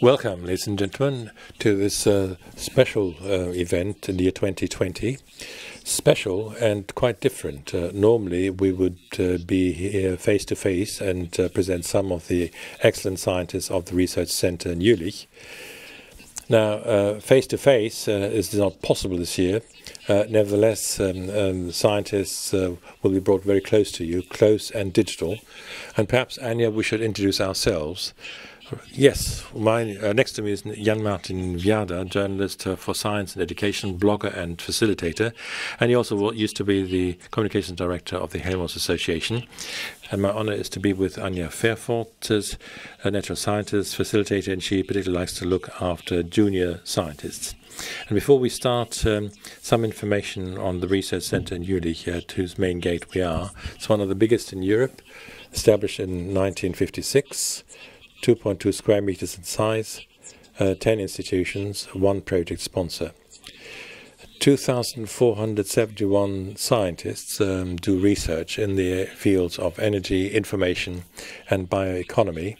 Welcome, ladies and gentlemen, to this special event in the year 2020. Special and quite different. Normally we would be here face to face and present some of the excellent scientists of the research center in Jülich. Now, face to face is not possible this year. Nevertheless, scientists will be brought very close to you, close and digital. And perhaps, Anja, we should introduce ourselves. Yes, next to me is Jan-Martin Viada, journalist for science and education, blogger and facilitator. And he also used to be the communications director of the Helmholtz Association. And my honor is to be with Anja Fairfort, a natural scientist, facilitator, and she particularly likes to look after junior scientists. And before we start, some information on the research center in Jülich, at whose main gate we are. It's one of the biggest in Europe, established in 1956. 2.2 square meters in size, 10 institutions, 1 project sponsor. 2,471 scientists do research in the fields of energy, information and bioeconomy.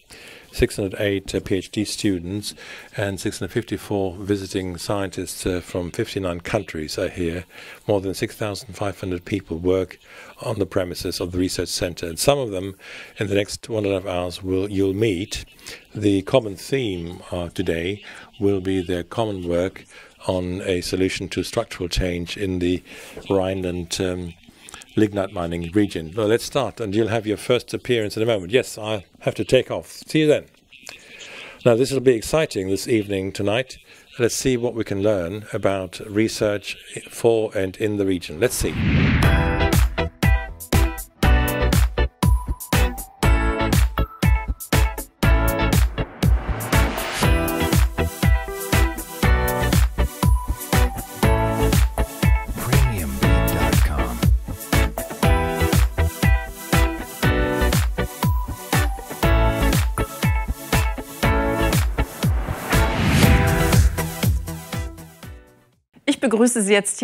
608 PhD students and 654 visiting scientists from 59 countries are here. More than 6,500 people work on the premises of the research center, and some of them in the next 1.5 hours you'll meet. The common theme today will be their common work on a solution to structural change in the Rhineland lignite mining region. Well, let's start, and you'll have your first appearance in a moment. Yes, I have to take off. See you then. Now, this will be exciting this evening tonight. Let's see what we can learn about research for and in the region. Let's see.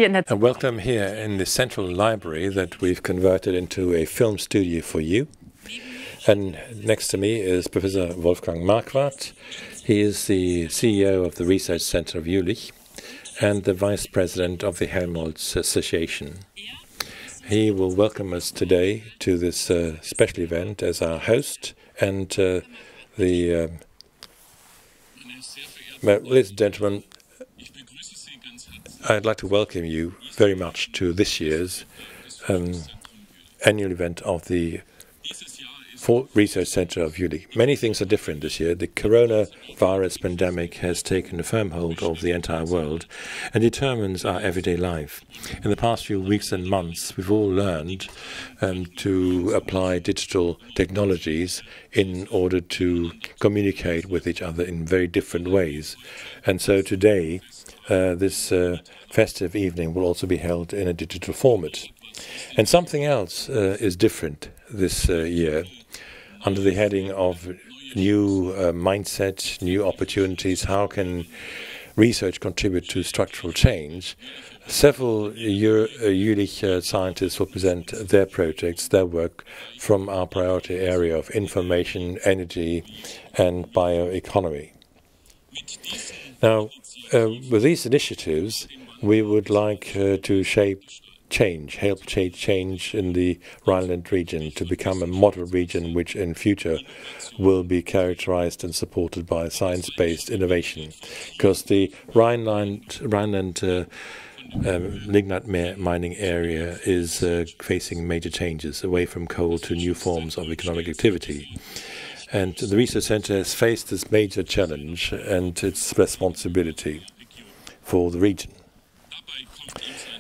And welcome here in the central library that we've converted into a film studio for you. And next to me is Professor Wolfgang Marquardt. He is the CEO of the Research Center of Jülich and the Vice President of the Helmholtz Association. He will welcome us today to this special event as our host, and ladies and gentlemen, I'd like to welcome you very much to this year's annual event of the Research Center of Jülich. Many things are different this year. The coronavirus pandemic has taken a firm hold of the entire world and determines our everyday life. In the past few weeks and months, we've all learned to apply digital technologies in order to communicate with each other in very different ways. And so today, this festive evening will also be held in a digital format. And something else is different this year. Under the heading of new mindset, new opportunities, how can research contribute to structural change? Several Jülich scientists will present their projects, their work from our priority area of information, energy and bioeconomy. Now, with these initiatives, we would like to help shape change in the Rhineland region to become a model region which in future will be characterized and supported by science-based innovation. Because the Rhineland lignite mining area is facing major changes away from coal to new forms of economic activity. And the Research Center has faced this major challenge and its responsibility for the region.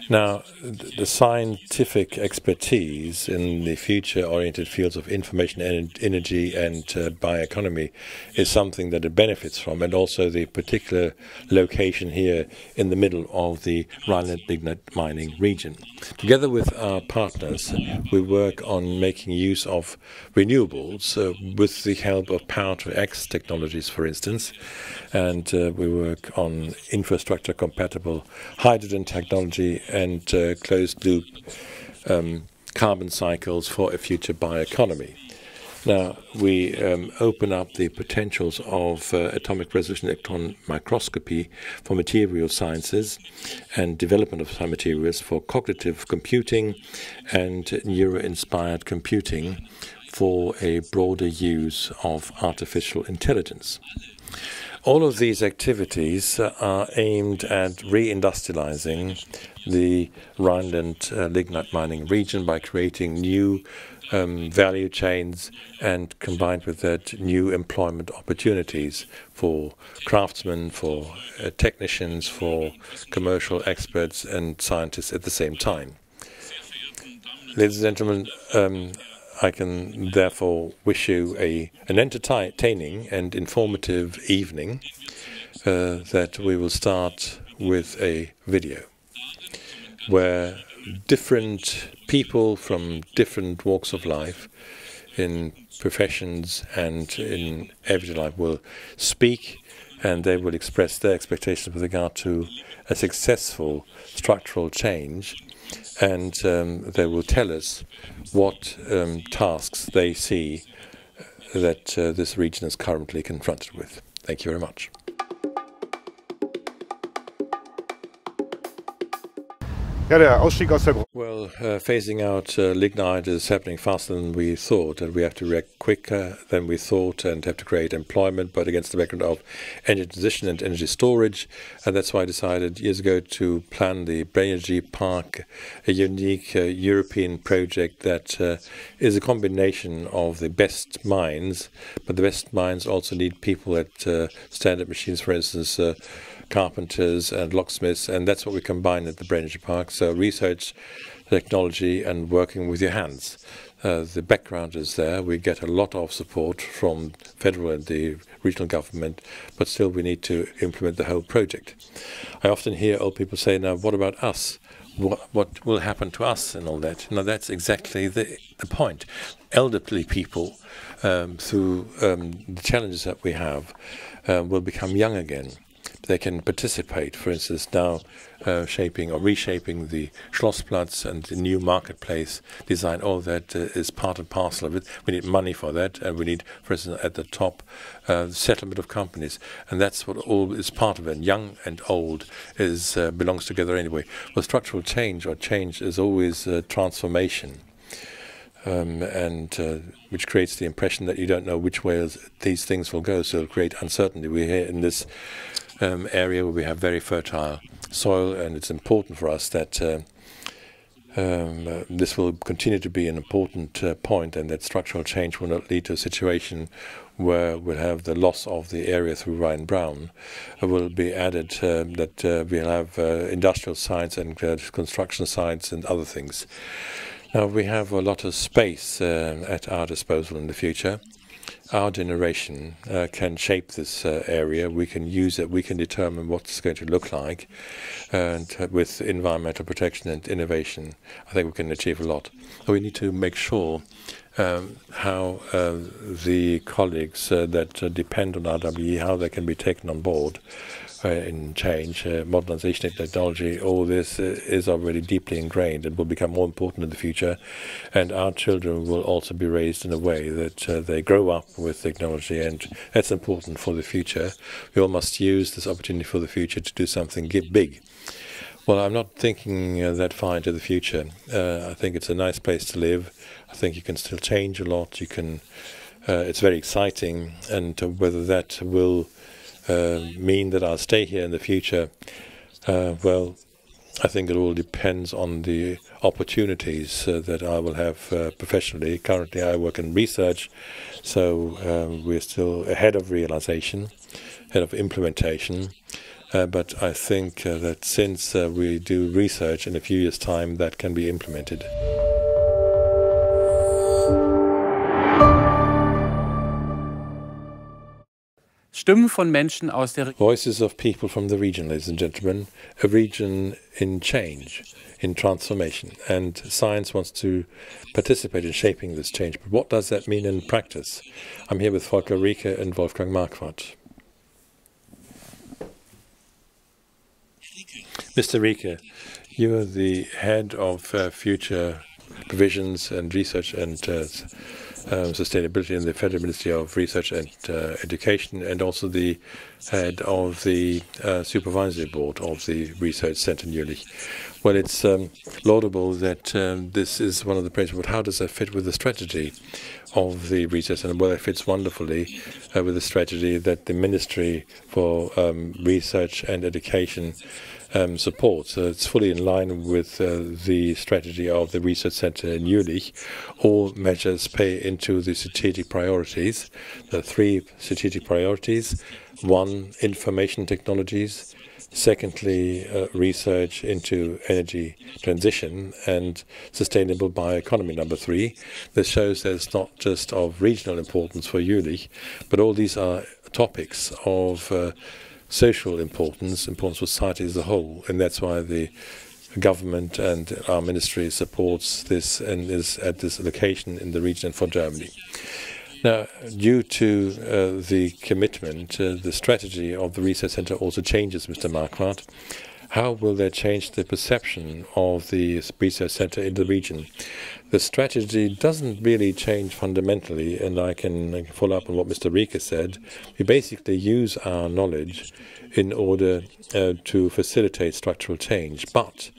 Now, the scientific expertise in the future-oriented fields of information, energy and bioeconomy is something that it benefits from, and also the particular location here in the middle of the Rhineland lignite mining region. Together with our partners, we work on making use of renewables with the help of power-to-X technologies, for instance, and we work on infrastructure-compatible hydrogen technology and closed-loop carbon cycles for a future bioeconomy. Now, we open up the potentials of atomic resolution electron microscopy for material sciences and development of some materials for cognitive computing and neuro-inspired computing for a broader use of artificial intelligence. All of these activities are aimed at reindustrializing the Rhineland lignite mining region by creating new value chains and combined with that new employment opportunities for craftsmen, for technicians, for commercial experts and scientists at the same time. Ladies and gentlemen, I can therefore wish you an entertaining and informative evening that we will start with a video where different people from different walks of life in professions and in everyday life will speak, and they will express their expectations with regard to a successful structural change, and they will tell us what tasks they see that this region is currently confronted with. Thank you very much. Well, phasing out lignite is happening faster than we thought, and we have to react quicker than we thought and have to create employment, but against the background of energy transition and energy storage. And that's why I decided years ago to plan the Brain Energy Park, a unique European project that is a combination of the best minds, but the best minds also need people at standard machines, for instance, carpenters and locksmiths, and that's what we combine at the Brain Energy Park. So research, technology and working with your hands. The background is there. We get a lot of support from federal and the regional government, but still we need to implement the whole project. I often hear old people say, now what about us? What will happen to us and all that? Now that's exactly the point. Elderly people, through the challenges that we have, will become young again. They can participate, for instance, now shaping or reshaping the Schlossplatz and the new marketplace design. All that is part and parcel of it. We need money for that, and we need, for instance, at the top, settlement of companies, and that's what all is part of it. And young and old is belongs together anyway. Well, structural change or change is always transformation. Which creates the impression that you don't know which way these things will go, so it'll create uncertainty. We're here in this area where we have very fertile soil, and it's important for us that this will continue to be an important point, and that structural change will not lead to a situation where we'll have the loss of the area through Rhine-Brown. Will be added that we'll have industrial sites and construction sites and other things. Now, we have a lot of space at our disposal in the future. Our generation can shape this area. We can use it. We can determine what it's going to look like. And with environmental protection and innovation, I think we can achieve a lot. We need to make sure how the colleagues that depend on RWE, how they can be taken on board in change, modernization and technology. All this is already deeply ingrained and will become more important in the future. And our children will also be raised in a way that they grow up with technology, and that's important for the future. We all must use this opportunity for the future to do something big. Well, I'm not thinking that far into the future. I think it's a nice place to live. I think you can still change a lot. You can. It's very exciting, and whether that will mean that I'll stay here in the future, well, I think it all depends on the opportunities that I will have professionally. Currently, I work in research, so we're still ahead of realization, ahead of implementation. But I think that since we do research, in a few years' time, that can be implemented. Voices of people from the region, ladies and gentlemen, a region in change, in transformation, and science wants to participate in shaping this change. But what does that mean in practice? I'm here with Volker Rieke and Wolfgang Marquardt. Mr. Rieke, you are the head of future provisions and research and Sustainability in the Federal Ministry of Research and Education, and also the head of the Supervisory Board of the Research Centre in Jülich. Well, it's laudable that this is one of the principles, but how does that fit with the strategy of the Research Centre? Well, it fits wonderfully with the strategy that the Ministry for Research and Education supports. It's fully in line with the strategy of the Research Centre in Jülich. All measures pay into the strategic priorities. The 3 strategic priorities: 1, information technologies; secondly, research into energy transition; and sustainable bioeconomy, number 3. This shows that it's not just of regional importance for Jülich, but all these are topics of social importance for society as a whole, and that's why the government and our ministry supports this and is at this location in the region for Germany. Now, due to the commitment, the strategy of the Research Centre also changes, Mr. Marquardt. How will that change the perception of the Research Centre in the region? The strategy doesn't really change fundamentally, and I can follow up on what Mr. Rieke said. We basically use our knowledge in order to facilitate structural change, but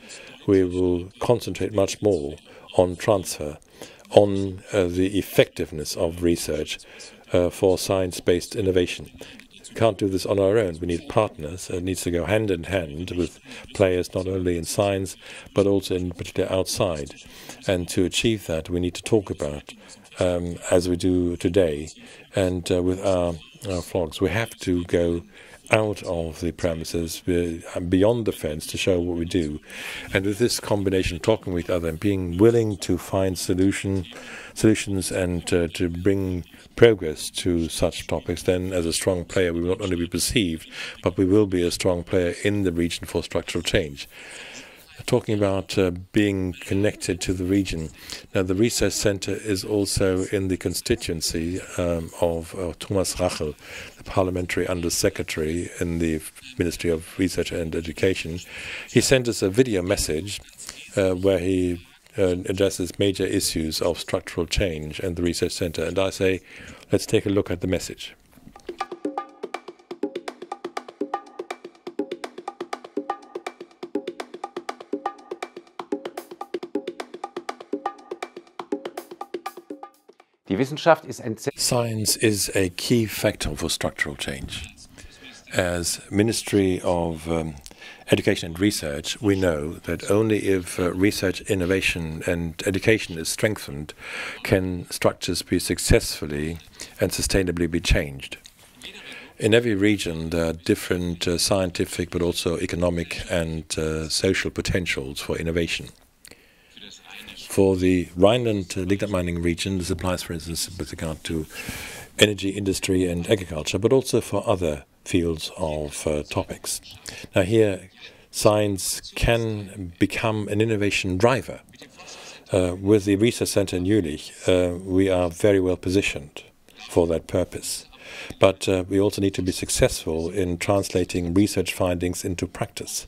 we will concentrate much more on transfer, on the effectiveness of research for science-based innovation. We can't do this on our own. We need partners. It needs to go hand in hand with players not only in science, but also in particular outside. And to achieve that, we need to talk about, as we do today, and with our vlogs, we have to go out of the premises, beyond the fence, to show what we do. And with this combination, talking with others, being willing to find solutions and to bring progress to such topics, then as a strong player, we will not only be perceived, but we will be a strong player in the region for structural change. Talking about being connected to the region. Now, the Research Centre is also in the constituency of Thomas Rachel, the Parliamentary Under-Secretary in the Ministry of Research and Education. He sent us a video message where he addresses major issues of structural change and the Research Centre. And I say, let's take a look at the message. Science is a key factor for structural change. As Ministry of Education and Research, we know that only if research, innovation and education is strengthened can structures be successfully and sustainably be changed. In every region there are different scientific but also economic and social potentials for innovation. For the Rhineland lignite-mining region, this applies, for instance, with regard to energy, industry and agriculture, but also for other fields of topics. Now here, science can become an innovation driver. With the Research Centre in Jülich, we are very well positioned for that purpose. But we also need to be successful in translating research findings into practice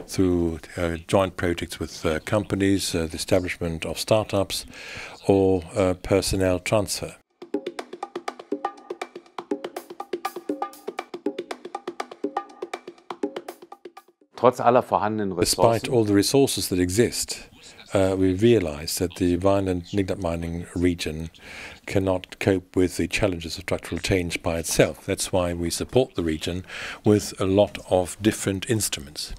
through joint projects with companies, the establishment of startups, or personnel transfer. Despite all the resources that exist, we realize that the Rhineland lignite-mining region cannot cope with the challenges of structural change by itself. That's why we support the region with a lot of different instruments.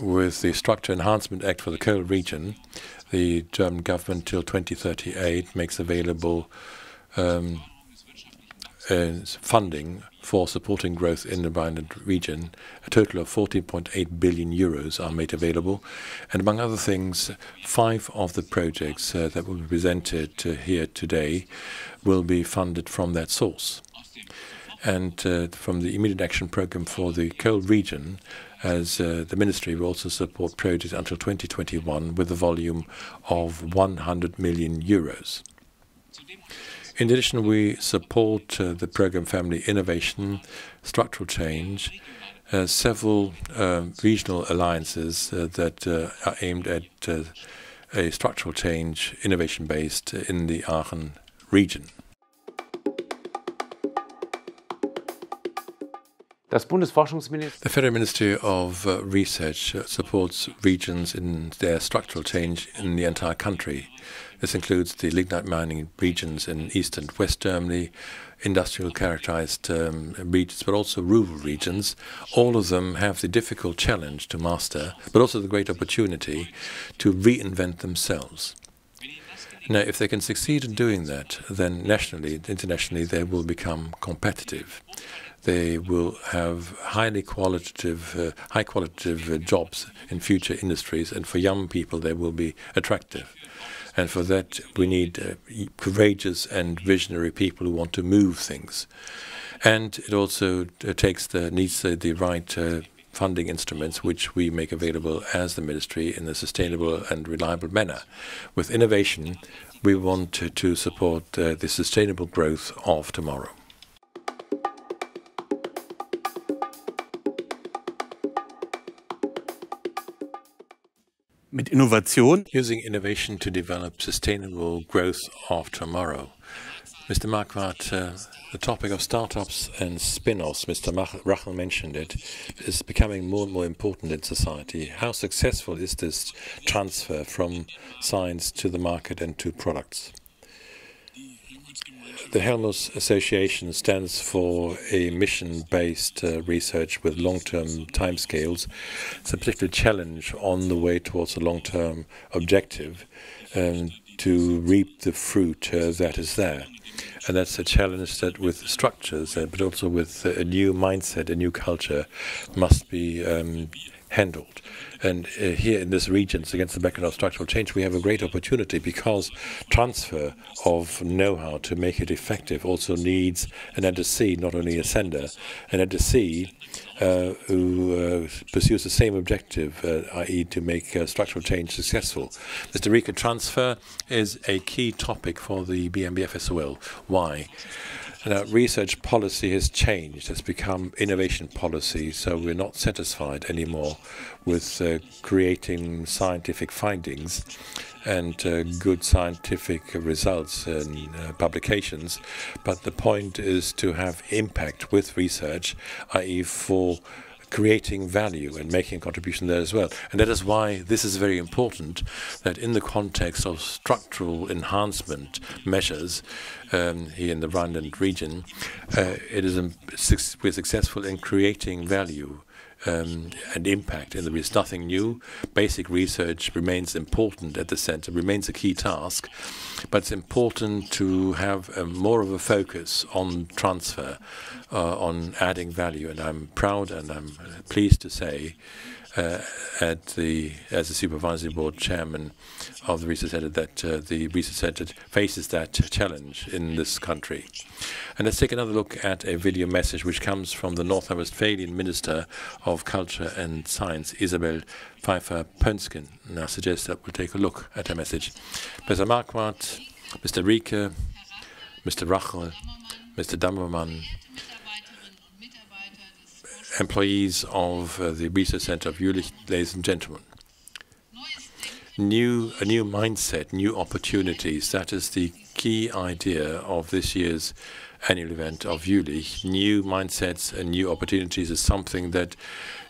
With the Structure Enhancement Act for the coal region, the German government till 2038 makes available funding for supporting growth in the Rhineland region. A total of 14.8 billion euros are made available. And among other things, 5 of the projects that will be presented here today will be funded from that source. And from the immediate action program for the coal region, as the ministry will also support projects until 2021 with a volume of 100 million euros. In addition, we support the program Family Innovation, Structural Change, several regional alliances that are aimed at a structural change, innovation-based, in the Aachen region. The Federal Ministry of Research supports regions in their structural change in the entire country. This includes the lignite mining regions in East and West Germany, industrial characterized regions, but also rural regions. All of them have the difficult challenge to master, but also the great opportunity to reinvent themselves. Now, if they can succeed in doing that, then nationally, internationally, they will become competitive. They will have high qualitative jobs in future industries, and for young people, they will be attractive. And for that, we need courageous and visionary people who want to move things. And it also needs the right funding instruments, which we make available as the ministry in a sustainable and reliable manner. With innovation, we want to support the sustainable growth of tomorrow. Using innovation to develop sustainable growth of tomorrow. Mr. Marquardt, the topic of startups and spin-offs, Mr. Rachel mentioned it, is becoming more and more important in society. How successful is this transfer from science to the market and to products? The Helmholtz Association stands for a mission-based research with long-term timescales. It's a particular challenge on the way towards a long-term objective to reap the fruit that is there. And that's a challenge that with structures, but also with a new mindset, a new culture, must be handled. And here in this region, against the background of structural change, we have a great opportunity because transfer of know-how to make it effective also needs an addressee, not only a sender, an addressee who pursues the same objective, i.e. to make structural change successful. Mr. Rieke, transfer is a key topic for the BMBF as well. Why? Now, research policy has changed, has become innovation policy, so we're not satisfied anymore with creating scientific findings and good scientific results in publications, but the point is to have impact with research, i.e. for creating value and making a contribution there as well. And that is why this is very important, that in the context of structural enhancement measures here in the Rhineland region, we're successful in creating value and impact. And there is nothing new. Basic research remains important at the center, remains a key task, but it's important to have more of a focus on transfer, on adding value. And I'm proud and I'm pleased to say, as the supervisory board chairman of the research center, that the research center faces that challenge in this country. And let's take another look at a video message which comes from the North Rhine-Westphalian Minister of Culture and Science, Isabel Pfeiffer-Pönsken. And I suggest that we'll take a look at her message. Mr. Marquardt, Mr. Rieke, Mr. Rachel, Mr. Dammermann, employees of the Research Center of Jülich, ladies and gentlemen. A new mindset, new opportunities, that is the key idea of this year's annual event of Jülich. New mindsets and new opportunities is something that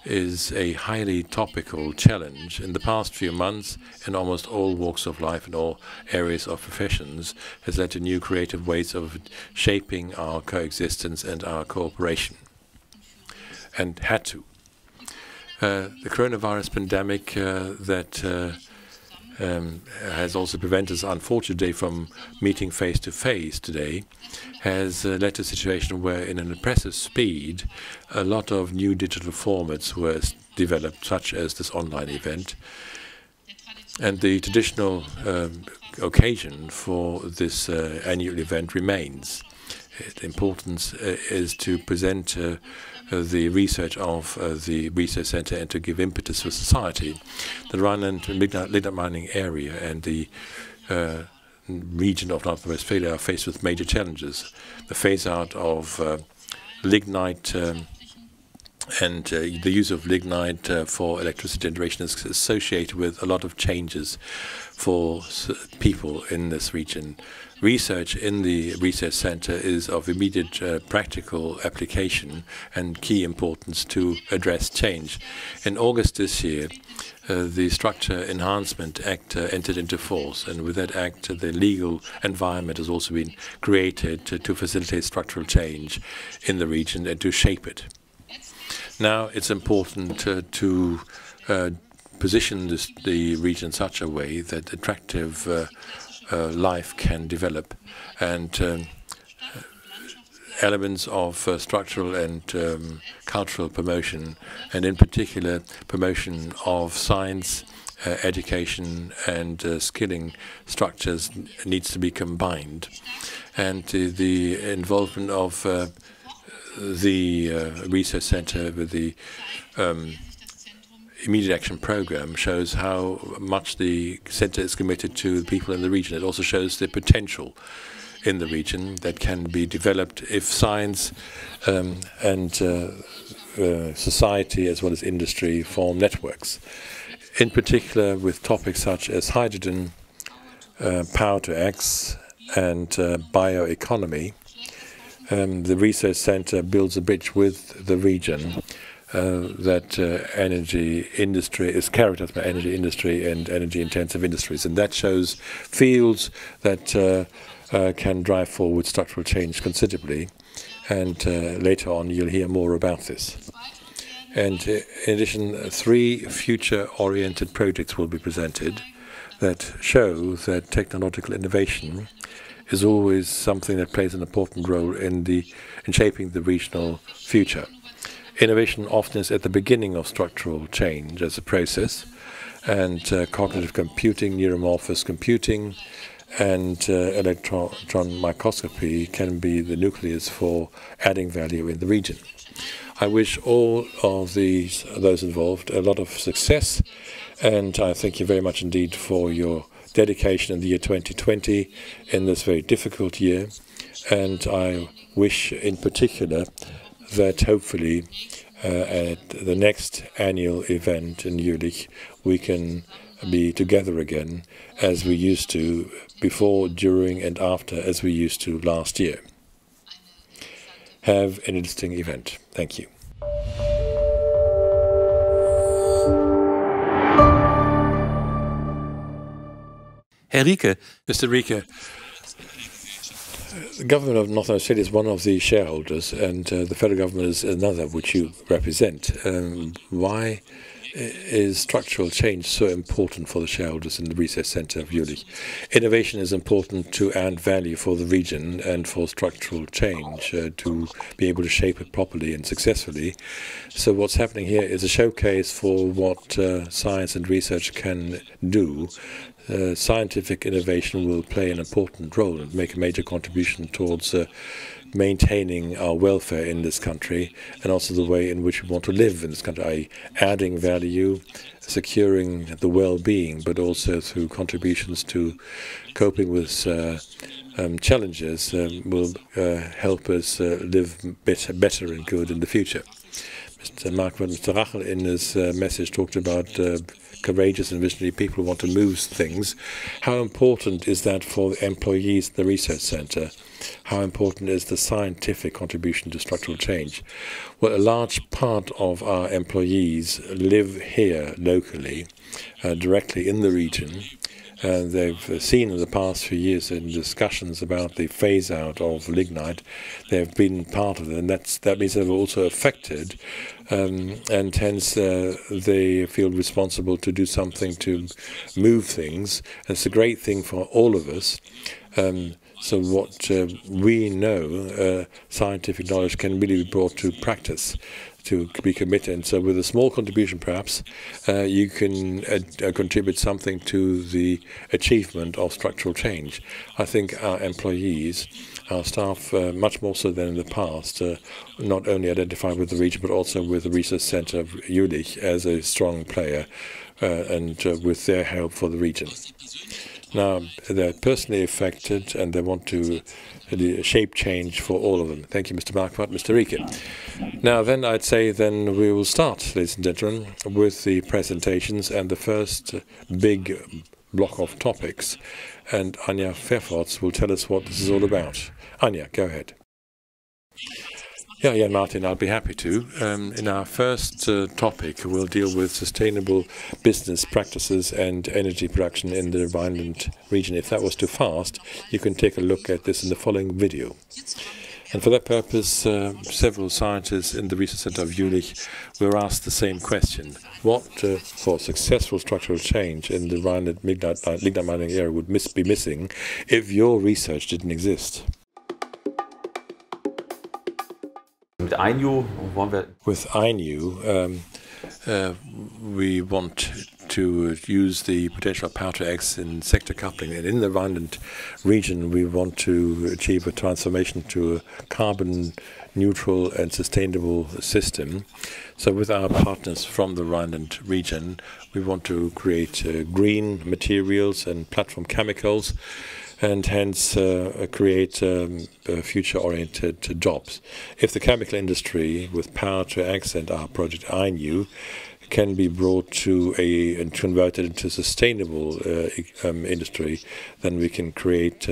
is a highly topical challenge. In the past few months, in almost all walks of life and all areas of professions, has led to new creative ways of shaping our coexistence and our cooperation. And had to. The coronavirus pandemic that has also prevented us, unfortunately, from meeting face-to-face today, has led to a situation where, in an impressive speed, a lot of new digital formats were developed, such as this online event. And the traditional occasion for this annual event remains. The importance is to present the research of the research center and to give impetus for society. The Rhineland lignite mining area and the region of North Rhine-Westphalia are faced with major challenges. The phase out of lignite And the use of lignite for electricity generation is associated with a lot of changes for people in this region. Research in the research center is of immediate practical application and key importance to address change. In August this year, the Structure Enhancement Act entered into force, and with that act, the legal environment has also been created to facilitate structural change in the region and to shape it. Now, it's important to position the region in such a way that attractive life can develop, and elements of structural and cultural promotion, and in particular promotion of science, education and skilling structures needs to be combined. And the involvement of the research center with the immediate action program shows how much the center is committed to the people in the region. It also shows the potential in the region that can be developed if science and society as well as industry form networks. In particular with topics such as hydrogen, power to X and bioeconomy, the research center builds a bridge with the region that energy industry is characterized by energy industry and energy-intensive industries, and that shows fields that can drive forward structural change considerably. And later on, you'll hear more about this. And in addition, 3 future-oriented projects will be presented that show that technological innovation is always something that plays an important role in shaping the regional future. Innovation often is at the beginning of structural change as a process, and cognitive computing, neuromorphous computing, and electron microscopy can be the nucleus for adding value in the region. I wish all of those involved a lot of success, and I thank you very much indeed for your dedication in the year 2020 in this very difficult year. And I wish in particular that hopefully at the next annual event in Jülich we can be together again as we used to before, during and after as we used to last year. Have an interesting event. Thank you. Herr Rieke. Mr. Rieke, the government of North Rhine-Westphalia is one of the shareholders, and the federal government is another, which you represent. Why is structural change so important for the shareholders in the research center of Jülich? Innovation is important to add value for the region and for structural change, to be able to shape it properly and successfully. So what's happening here is a showcase for what science and research can do. Scientific innovation will play an important role and make a major contribution towards maintaining our welfare in this country, and also the way in which we want to live in this country, adding value, securing the well-being, but also through contributions to coping with challenges will help us live better and good in the future. Mr. Rachel in his message talked about courageous and visionary people who want to move things. How important is that for the employees in the research center? How important is the scientific contribution to structural change? Well, a large part of our employees live here locally, directly in the region. They've seen in the past few years in discussions about the phase-out of lignite, they've been part of it, and that means they're also affected, and hence they feel responsible to do something to move things. And it's a great thing for all of us. So what we know, scientific knowledge, can really be brought to practice, to be committed. And so with a small contribution perhaps, you can contribute something to the achievement of structural change. I think our employees, our staff, much more so than in the past, not only identify with the region but also with the research center of Jülich as a strong player, and with their help for the region. Now, they're personally affected and they want to the shape change for all of them. Thank you, Mr. Marquardt, Mr. Rieke. Now then, I'd say then we will start, ladies and gentlemen, with the presentations and the first big block of topics. And Anja Vervoorts will tell us what this is all about. Anja, go ahead. Yeah, Martin, I'll be happy to. In our first topic, we'll deal with sustainable business practices and energy production in the Rhineland region. If that was too fast, you can take a look at this in the following video. And for that purpose, several scientists in the Research Center of Jülich were asked the same question. What for successful structural change in the Rhineland lignite mining area would be missing if your research didn't exist? With INU, we want to use the potential of power to X in sector coupling. And in the Rhineland region, we want to achieve a transformation to a carbon neutral and sustainable system. So with our partners from the Rhineland region, we want to create green materials and platform chemicals, and hence create future-oriented jobs. If the chemical industry, with Power to X and our project INU, can be brought to and converted into sustainable industry, then we can create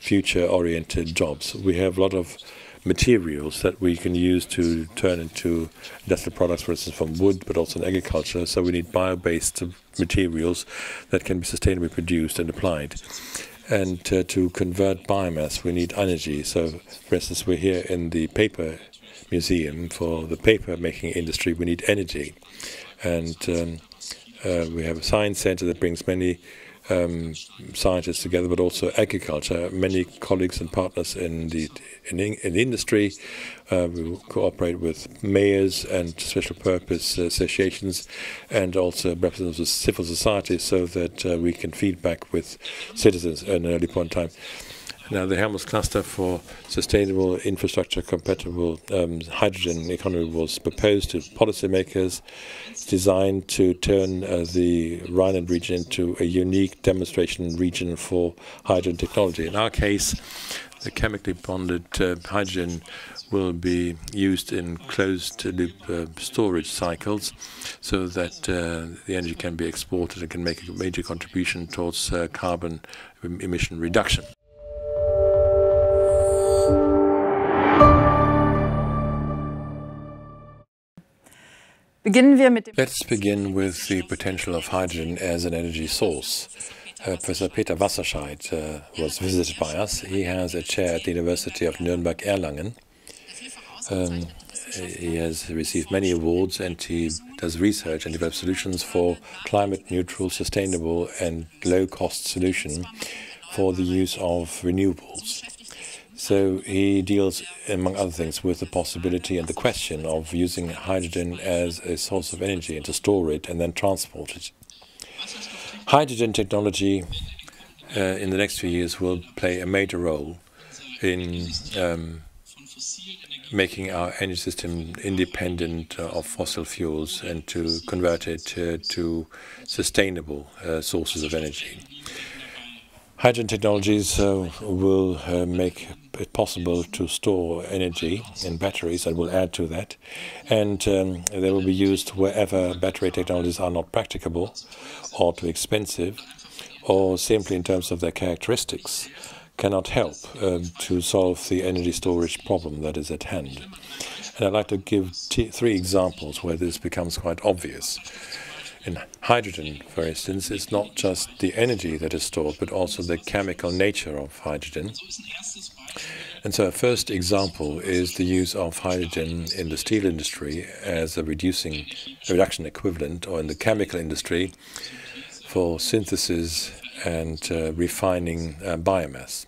future-oriented jobs. We have a lot of materials that we can use to turn into industrial products, for instance, from wood, but also in agriculture. So we need bio-based materials that can be sustainably produced and applied. And to convert biomass, we need energy. So, for instance, we're here in the paper museum. For the paper making industry, we need energy. And we have a science center that brings many scientists together, but also agriculture. Many colleagues and partners in the industry. We cooperate with mayors and special purpose associations, and also representatives of civil society, so that we can feedback with citizens at an early point in time. Now, the Helmholtz cluster for sustainable infrastructure compatible hydrogen economy was proposed to policymakers. It's designed to turn the Rhineland region into a unique demonstration region for hydrogen technology. In our case, the chemically bonded hydrogen will be used in closed-loop storage cycles, so that the energy can be exported and can make a major contribution towards carbon emission reduction. Let's begin with the potential of hydrogen as an energy source. Professor Peter Wasserscheid was visited by us. He has a chair at the University of Nuremberg-Erlangen. He has received many awards, and he does research and develops solutions for climate-neutral, sustainable and low-cost solution for the use of renewables. So he deals, among other things, with the possibility and the question of using hydrogen as a source of energy and to store it and then transport it. Hydrogen technology in the next few years will play a major role in making our energy system independent of fossil fuels and to convert it to sustainable sources of energy. Hydrogen technologies will make it possible to store energy in batteries, and will add to that. And they will be used wherever battery technologies are not practicable or too expensive, or simply in terms of their characteristics cannot help to solve the energy storage problem that is at hand. And I'd like to give three examples where this becomes quite obvious. In hydrogen, for instance, it's not just the energy that is stored, but also the chemical nature of hydrogen. And so a first example is the use of hydrogen in the steel industry as a reduction equivalent, or in the chemical industry for synthesis and refining biomass.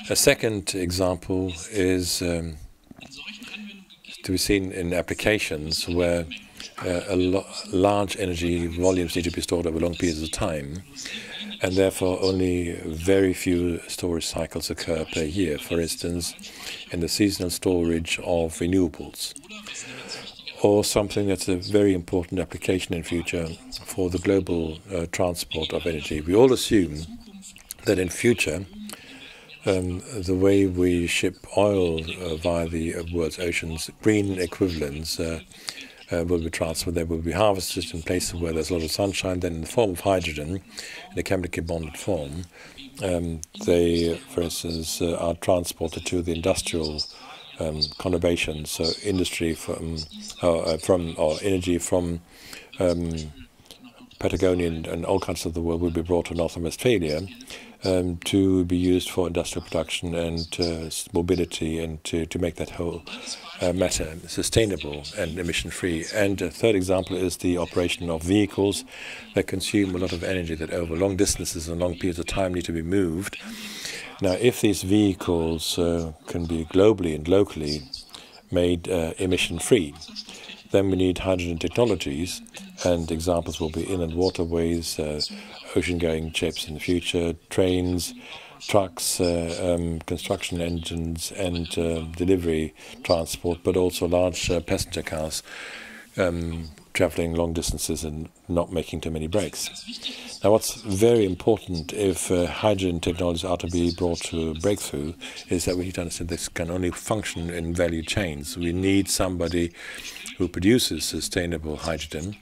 A second example is to be seen in applications where large energy volumes need to be stored over long periods of time, and therefore only very few storage cycles occur per year, for instance, in the seasonal storage of renewables, or something that's a very important application in future for the global transport of energy. We all assume that in future the way we ship oil via the world's oceans, green equivalents will be transferred. They will be harvested in places where there's a lot of sunshine. Then in the form of hydrogen, in a chemically bonded form, they, for instance, are transported to the industrial conurbations, so industry or energy from Patagonia and all countries of the world will be brought to North Rhine-Westphalia to be used for industrial production and mobility, and to make that whole matter sustainable and emission-free. And a third example is the operation of vehicles that consume a lot of energy, that over long distances and long periods of time need to be moved. Now, if these vehicles can be globally and locally made emission-free, then we need hydrogen technologies, and examples will be inland waterways, ocean-going ships in the future, trains, trucks, construction engines, and delivery transport, but also large passenger cars traveling long distances and not making too many breaks. Now, what's very important if hydrogen technologies are to be brought to a breakthrough is that we need to understand this can only function in value chains. We need somebody who produces sustainable hydrogen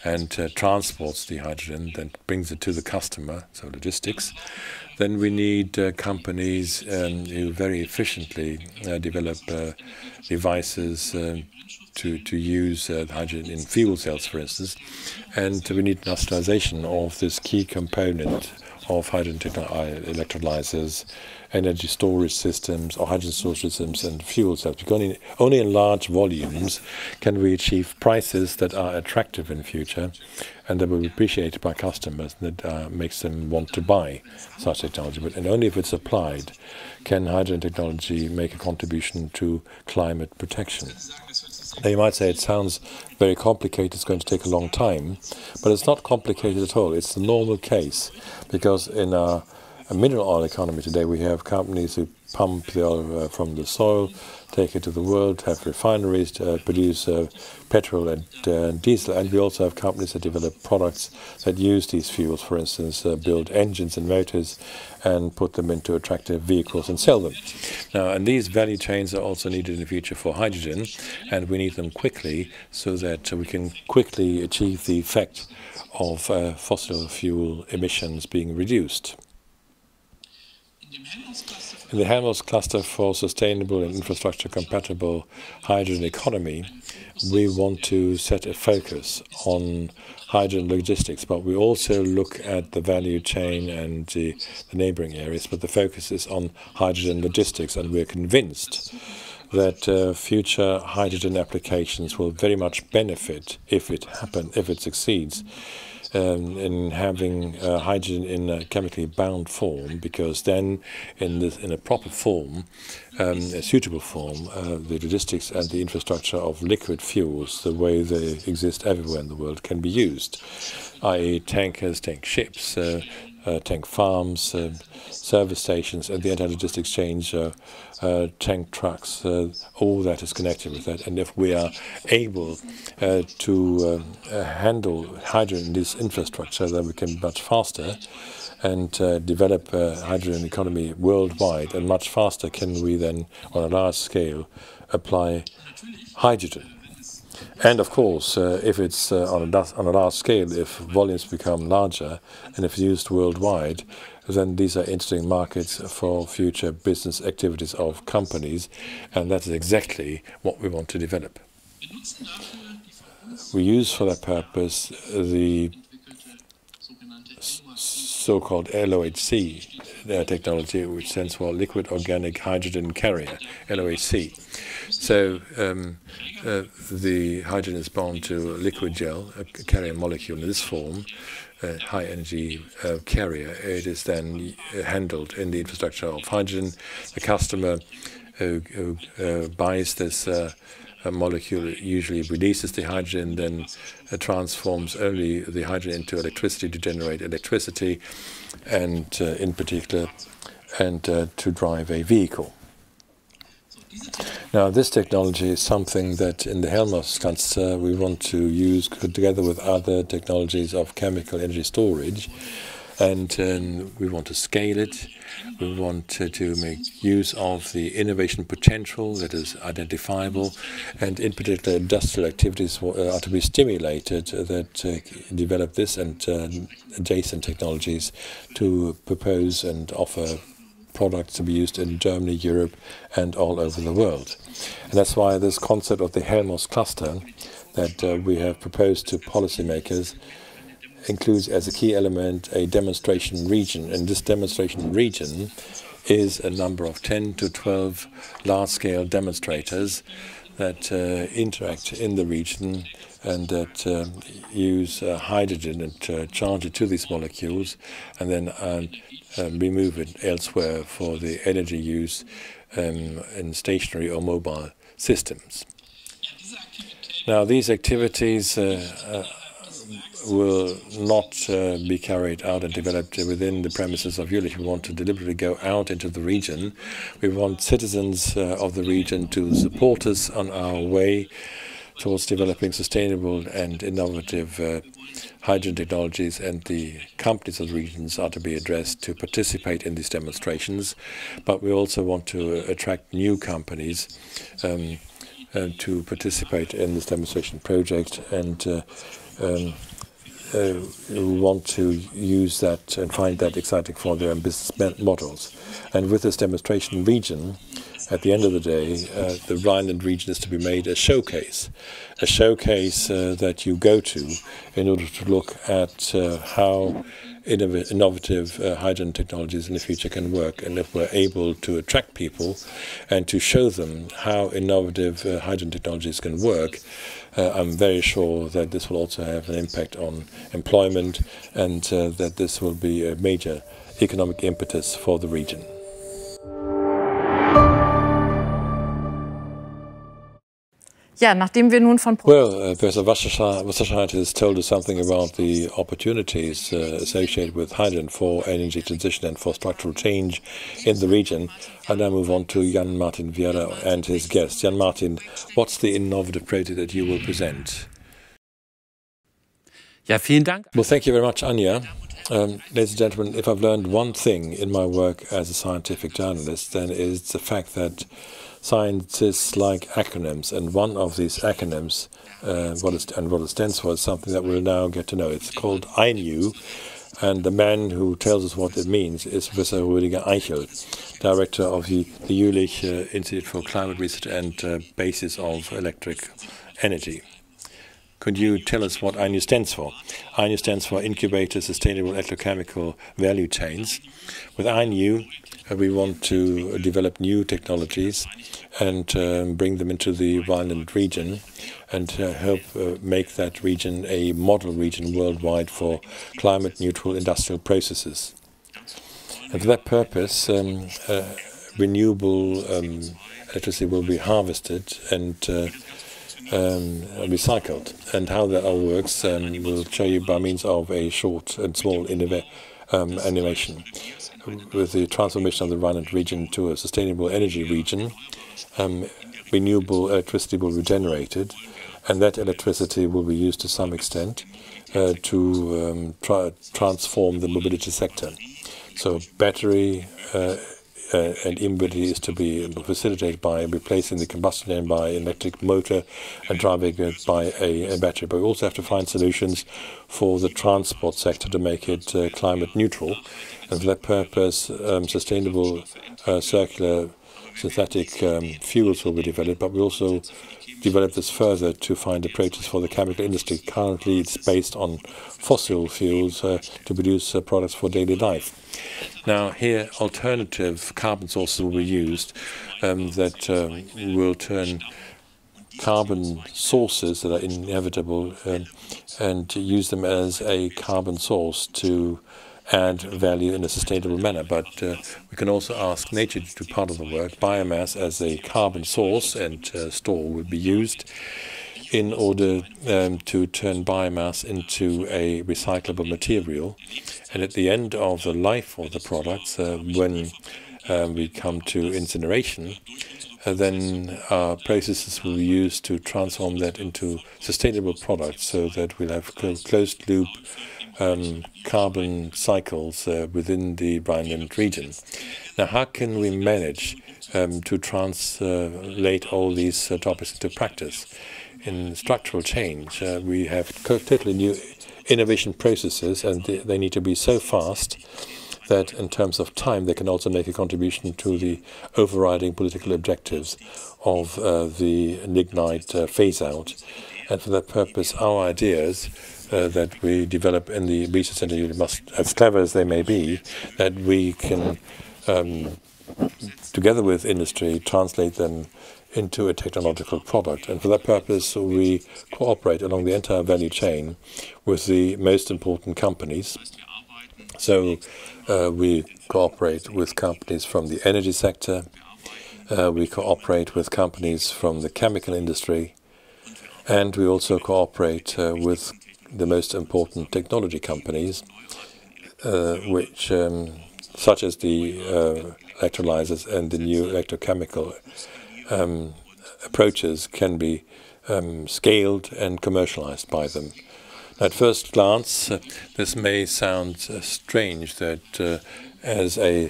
and transports the hydrogen, then brings it to the customer, so logistics. Then we need companies who very efficiently develop devices to use hydrogen in fuel cells, for instance. And we need industrialization of this key component of hydrogen electrolyzers, energy storage systems, or hydrogen storage systems, and fuel cells. Because only in large volumes can we achieve prices that are attractive in the future and that will be appreciated by customers, and that makes them want to buy such technology. And only if it's applied can hydrogen technology make a contribution to climate protection. Now, you might say it sounds very complicated, it's going to take a long time, but it's not complicated at all. It's the normal case, because in a mineral oil economy today, we have companies who pump the oil from the soil, take it to the world, have refineries to produce petrol and diesel, and we also have companies that develop products that use these fuels, for instance, build engines and motors and put them into attractive vehicles and sell them. Now, and these value chains are also needed in the future for hydrogen, and we need them quickly so that we can quickly achieve the effect of fossil fuel emissions being reduced. In the Helmholtz cluster for sustainable and infrastructure-compatible hydrogen economy, we want to set a focus on hydrogen logistics, but we also look at the value chain and the neighboring areas, but the focus is on hydrogen logistics, and we're convinced that future hydrogen applications will very much benefit if it succeeds, in having hydrogen in a chemically bound form, because then in a proper form, a suitable form, the logistics and the infrastructure of liquid fuels, the way they exist everywhere in the world, can be used, i.e. tankers, tank ships, tank farms, service stations, and the entire logistics change, tank trucks, all that is connected with that. And if we are able to handle hydrogen in this infrastructure, then we can be much faster and develop a hydrogen economy worldwide, and much faster can we then, on a large scale, apply hydrogen. And of course, if it's on a large scale, if volumes become larger and if used worldwide, then these are interesting markets for future business activities of companies, and that is exactly what we want to develop. We use for that purpose the so-called LOHC technology, which stands for Liquid Organic Hydrogen Carrier, LOHC. So the hydrogen is bound to a liquid gel, a carrier molecule in this form, a high-energy carrier. It is then handled in the infrastructure of hydrogen. The customer who buys this molecule usually releases the hydrogen, then transforms only the hydrogen into electricity to generate electricity, and in particular, and to drive a vehicle. Now, this technology is something that in the Helmholtz cluster we want to use together with other technologies of chemical energy storage, and we want to scale it. We want to make use of the innovation potential that is identifiable, and in particular industrial activities are to be stimulated that develop this and adjacent technologies to propose and offer products to be used in Germany, Europe, and all over the world. And that's why this concept of the Helmholtz cluster that we have proposed to policymakers includes as a key element a demonstration region. And this demonstration region is a number of 10 to 12 large-scale demonstrators that interact in the region and that use hydrogen and charge it to these molecules and then remove it elsewhere for the energy use in stationary or mobile systems. Now, these activities will not be carried out and developed within the premises of Jülich. We want to deliberately go out into the region. We want citizens of the region to support us on our way towards developing sustainable and innovative hydrogen technologies, and the companies of the regions are to be addressed to participate in these demonstrations. But we also want to attract new companies to participate in this demonstration project, and we want to use that and find that exciting for their business models. And with this demonstration region, at the end of the day, the Rhineland region is to be made a showcase that you go to in order to look at how innovative hydrogen technologies in the future can work. And if we're able to attract people and to show them how innovative hydrogen technologies can work, I'm very sure that this will also have an impact on employment, and that this will be a major economic impetus for the region. Ja, nachdem wir nun von Professor Wasserscheid has told us something about the opportunities associated with hydrogen for energy transition and for structural change in the region. I now move on to Jan-Martin Vieira and his guest. Jan-Martin, what's the innovative project that you will present? Ja, vielen Dank. Well, thank you very much, Anja. Ladies and gentlemen, if I've learned one thing in my work as a scientific journalist, then it's the fact that scientists like acronyms, and one of these acronyms, what it stands for, is something that we'll now get to know. It's called INU, and the man who tells us what it means is Professor Rüdiger Eichel, director of the Jülich Institute for Climate Research and Basis of Electric Energy. Could you tell us what INU stands for? INU stands for Incubator Sustainable Electrochemical Value Chains. With INU, we want to develop new technologies and bring them into the Rhineland region and help make that region a model region worldwide for climate-neutral industrial processes. And for that purpose, renewable electricity will be harvested and recycled. And how that all works we'll show you by means of a short and small animation. With the transformation of the Rhineland region to a sustainable energy region, renewable electricity will be generated, and that electricity will be used to some extent to transform the mobility sector. So battery and e-mobility is to be facilitated by replacing the combustion engine by an electric motor and driving it by a battery. But we also have to find solutions for the transport sector to make it climate neutral. And for that purpose, sustainable circular synthetic fuels will be developed, but we also develop this further to find approaches for the chemical industry. Currently, it's based on fossil fuels to produce products for daily life. Now, here, alternative carbon sources will be used that will turn carbon sources that are inevitable and use them as a carbon source to add value in a sustainable manner. But we can also ask nature to do part of the work. Biomass as a carbon source and store will be used in order to turn biomass into a recyclable material. And at the end of the life of the products, when we come to incineration, then our processes will be used to transform that into sustainable products so that we'll have closed-loop carbon cycles within the Rhineland region. Now, how can we manage to translate all these topics into practice? In structural change, we have totally new innovation processes, and they need to be so fast that in terms of time they can also make a contribution to the overriding political objectives of the lignite phase-out. And for that purpose, our ideas that we develop in the Research Centre Jülich must, as clever as they may be, that we can, together with industry, translate them into a technological product. And for that purpose, we cooperate along the entire value chain with the most important companies. So we cooperate with companies from the energy sector, we cooperate with companies from the chemical industry, and we also cooperate with the most important technology companies, which, such as the electrolyzers and the new electrochemical approaches, can be scaled and commercialized by them. At first glance, this may sound strange that as a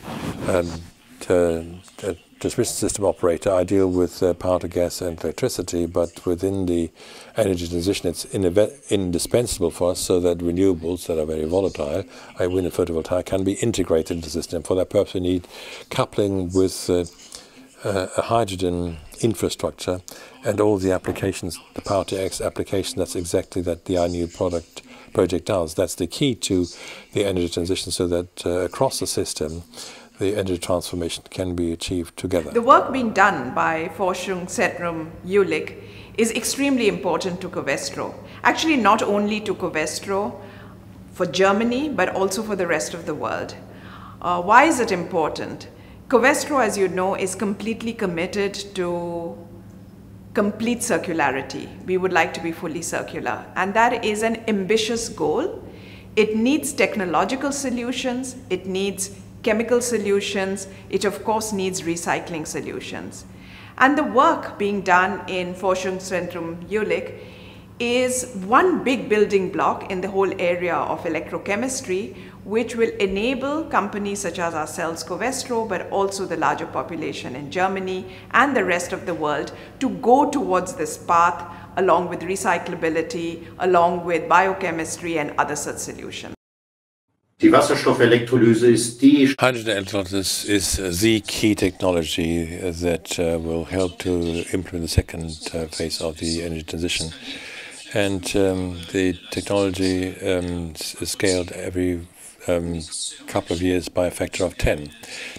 transmission system operator, I deal with power to gas and electricity, but within the energy transition, it's indispensable for us so that renewables that are very volatile, wind and photovoltaic, can be integrated into the system. For that purpose, we need coupling with a hydrogen infrastructure and all the applications, the power to X application. That's exactly that the INU project does. That's the key to the energy transition, so that across the system the energy transformation can be achieved together. The work being done by Forschungszentrum Jülich is extremely important to Covestro. Actually, not only to Covestro, for Germany, but also for the rest of the world. Why is it important? Covestro, as you know, is completely committed to complete circularity. We would like to be fully circular, and that is an ambitious goal. It needs technological solutions, it needs chemical solutions, it of course needs recycling solutions. And the work being done in Forschungszentrum Jülich is one big building block in the whole area of electrochemistry, which will enable companies such as ourselves, Covestro, but also the larger population in Germany and the rest of the world, to go towards this path along with recyclability, along with biochemistry and other such solutions. Die Wasserstoffelektrolyse ist die Hydrogen electrolysis is the key technology that will help to implement the second phase of the energy transition. And the technology is scaled every couple of years by a factor of 10.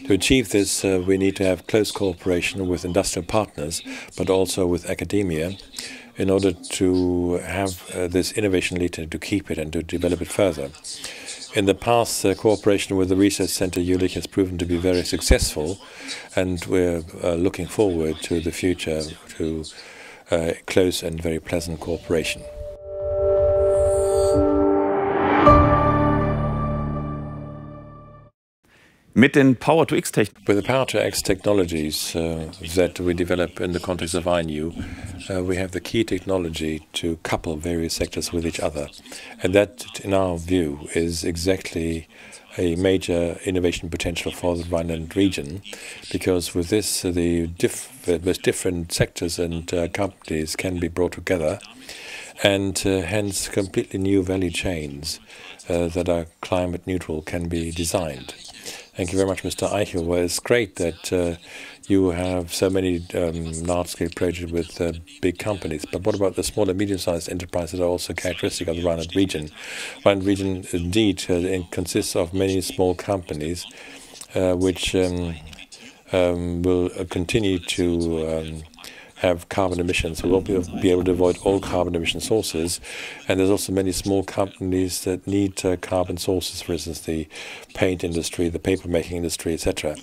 To achieve this, we need to have close cooperation with industrial partners, but also with academia, in order to have this innovation leader, to keep it and to develop it further. In the past, cooperation with the Research Centre Jülich has proven to be very successful, and we're looking forward to the future, to close and very pleasant cooperation. Mit den Power-to-X-Technologien. With the Power-to-X technologies that we develop in the context of INU, we have the key technology to couple various sectors with each other. And that, in our view, is exactly a major innovation potential for the Rhineland region, because with this, the most different sectors and companies can be brought together, and hence completely new value chains that are climate neutral can be designed. Thank you very much, Mr. Eichel. Well, it's great that you have so many large-scale projects with big companies. But what about the small and medium-sized enterprises that are also characteristic of the Rhineland region? The Rhineland region, indeed, consists of many small companies which will continue to have carbon emissions. We won't be able to avoid all carbon emission sources. And there's also many small companies that need carbon sources, for instance, the paint industry, the paper-making industry, etc.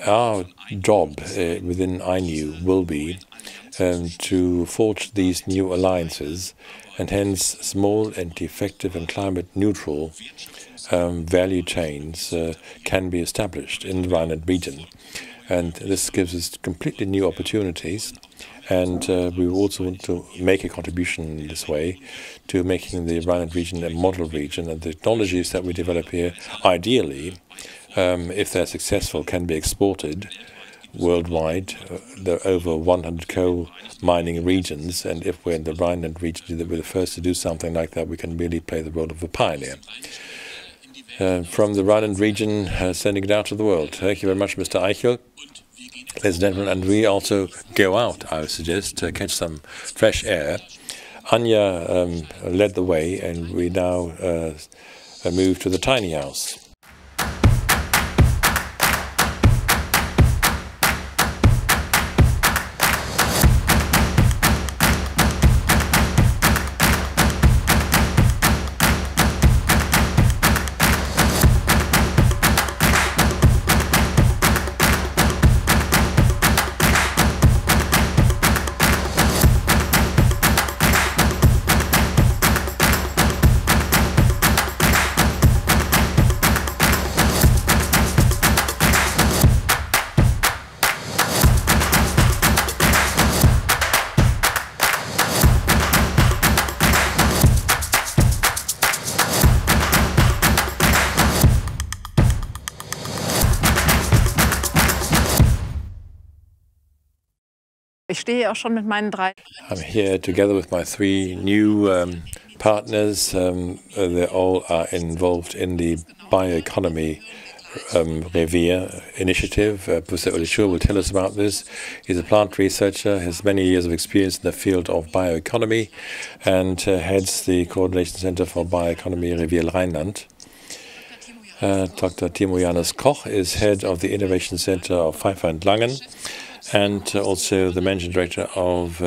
Our job within INU will be to forge these new alliances, and hence small and effective and climate-neutral value chains can be established in the Rhineland region. And this gives us completely new opportunities. And we also want to make a contribution in this way to making the Rhineland region a model region. And the technologies that we develop here, ideally, if they're successful, can be exported worldwide. There are over 100 coal mining regions, and if we're in the Rhineland region, we're the first to do something like that, we can really play the role of a pioneer. From the Rhineland region, sending it out to the world. Thank you very much, Mr. Eichel. Ladies and gentlemen, and we also go out, I would suggest, to catch some fresh air. Anja led the way, and we now move to the tiny house. I'm here together with my three new partners. They all are involved in the bioeconomy Revier initiative. Professor Uli Schur will tell us about this. He's a plant researcher, has many years of experience in the field of bioeconomy, and heads the Coordination Center for Bioeconomy Revier Rhineland. Dr. Timo Janus Koch is head of the Innovation Center of Pfeiffer and Langen, and also the managing director of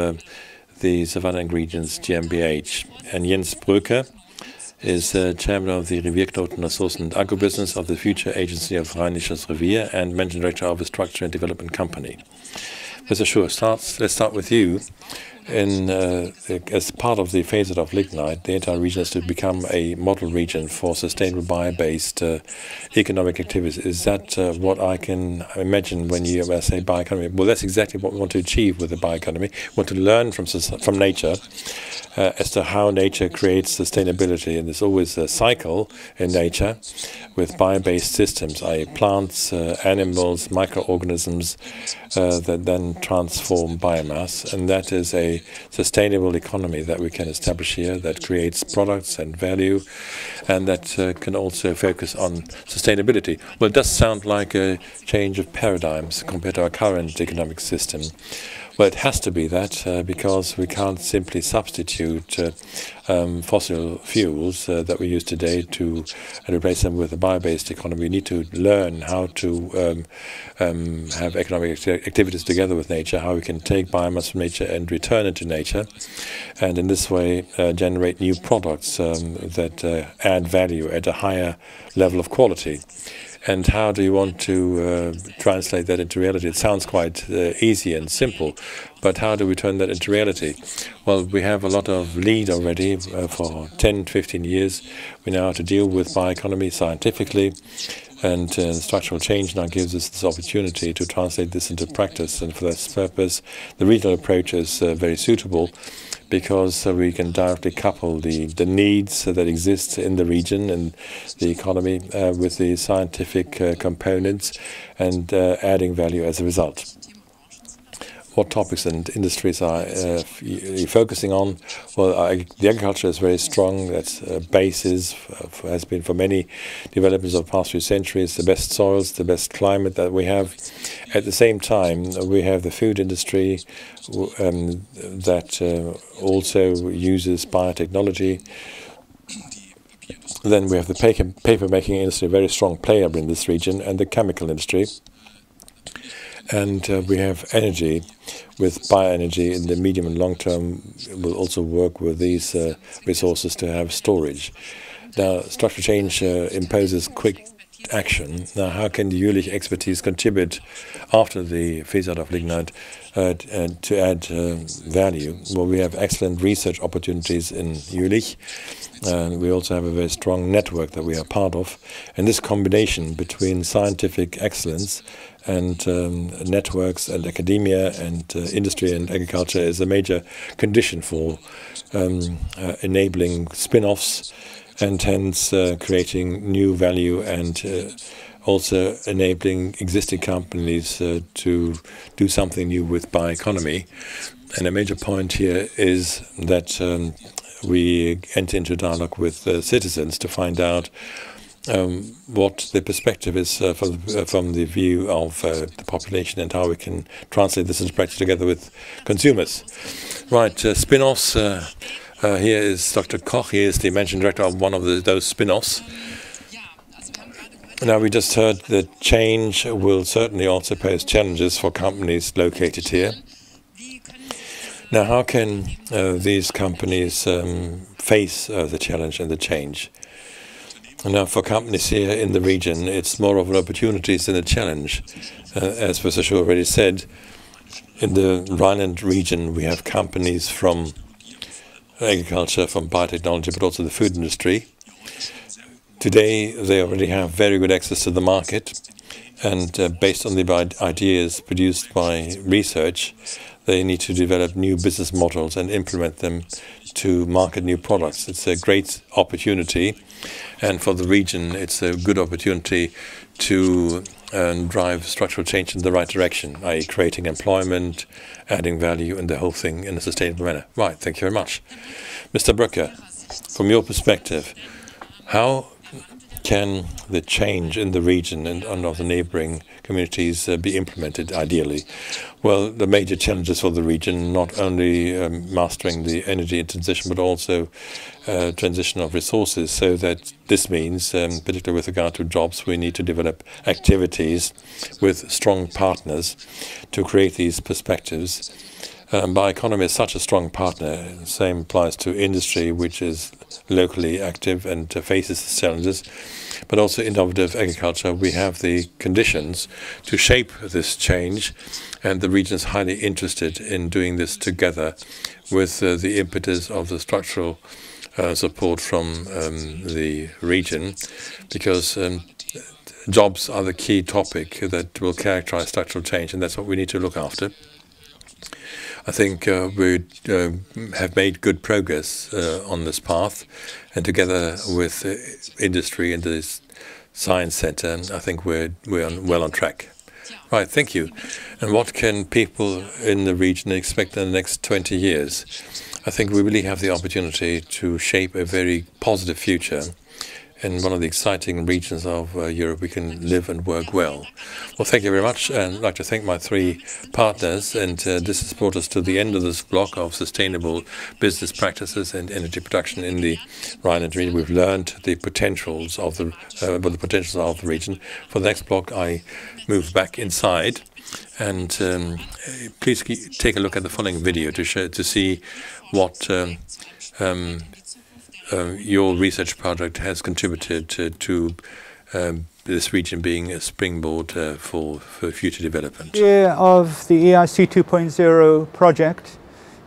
the Savannah Ingredients GmbH. And Jens Bröker is chairman of the Revierknoten Ressourcen and Agribusiness of the Future Agency of Rheinisches Revier and managing director of a structure and development company. Mr. Schur, let's start with you. As part of the phase of lignite, the entire region is to become a model region for sustainable bio-based economic activities. Is that what I can imagine when you say bioeconomy? Well, that's exactly what we want to achieve with the bioeconomy. We want to learn from nature as to how nature creates sustainability. And there's always a cycle in nature with bio-based systems, i.e. plants, animals, microorganisms that then transform biomass. And that is a sustainable economy that we can establish here that creates products and value, and that can also focus on sustainability. Well, it does sound like a change of paradigms compared to our current economic system. Well, it has to be that because we can't simply substitute fossil fuels that we use today and replace them with a bio-based economy. We need to learn how to have economic activities together with nature, how we can take biomass from nature and return it to nature, and in this way generate new products that add value at a higher level of quality. And how do you want to translate that into reality? It sounds quite easy and simple, but how do we turn that into reality? Well, we have a lot of lead already for 10, 15 years. We know how to deal with bioeconomy scientifically, and structural change now gives us this opportunity to translate this into practice. And for this purpose, the regional approach is very suitable, because we can directly couple the needs that exist in the region and the economy with the scientific components, and adding value as a result. What topics and industries are you focusing on? Well, the agriculture is very strong. That's a basis, has been for many developments of the past few centuries, the best soils, the best climate that we have. At the same time, we have the food industry that also uses biotechnology. Then we have the paper-making industry, a very strong player in this region, and the chemical industry. And we have energy, with bioenergy in the medium and long term. We'll also work with these resources to have storage. Now, structural change imposes quick action. Now, how can the Jülich expertise contribute after the phase-out of lignite to add value? Well, we have excellent research opportunities in Jülich. We also have a very strong network that we are part of. And this combination between scientific excellence and networks and academia and industry and agriculture is a major condition for enabling spin-offs and hence creating new value and also enabling existing companies to do something new with bioeconomy. And a major point here is that we enter into dialogue with citizens to find out what the perspective is from the view of the population and how we can translate this into practice together with consumers. Right, spin-offs. Here is Dr. Koch. He is the managing director of one of those spin-offs. Now, we just heard that change will certainly also pose challenges for companies located here. Now, how can these companies face the challenge and the change? Now, for companies here in the region, it's more of an opportunity than a challenge. As Professor Schuh already said, in the Rhineland region, we have companies from agriculture, from biotechnology, but also the food industry. Today, they already have very good access to the market, and based on the ideas produced by research, they need to develop new business models and implement them to market new products. It's a great opportunity, and for the region, it's a good opportunity to drive structural change in the right direction, i.e. creating employment, adding value, and the whole thing in a sustainable manner. Right, thank you very much. Mr. Bröcker, from your perspective, how can the change in the region and of the neighboring communities be implemented ideally? Well, the major challenges for the region, not only mastering the energy transition, but also transition of resources. So that this means, particularly with regard to jobs, we need to develop activities with strong partners to create these perspectives. Bioeconomy is such a strong partner. The same applies to industry, which is locally active and faces the challenges, but also innovative agriculture. We have the conditions to shape this change, and the region is highly interested in doing this together with the impetus of the structural support from the region, because jobs are the key topic that will characterize structural change, and that's what we need to look after. I think we have made good progress on this path, and together with industry and the science center, I think we're well on track. Right, thank you. And what can people in the region expect in the next 20 years? I think we really have the opportunity to shape a very positive future in one of the exciting regions of Europe. We can live and work well. Well, thank you very much, and I'd like to thank my three partners, and this has brought us to the end of this block of sustainable business practices and energy production in the Rhineland region. We've learned the potentials of the region. For the next block, I move back inside, and please take a look at the following video to see what your research project has contributed to this region being a springboard for future development. The idea of the EIC 2.0 project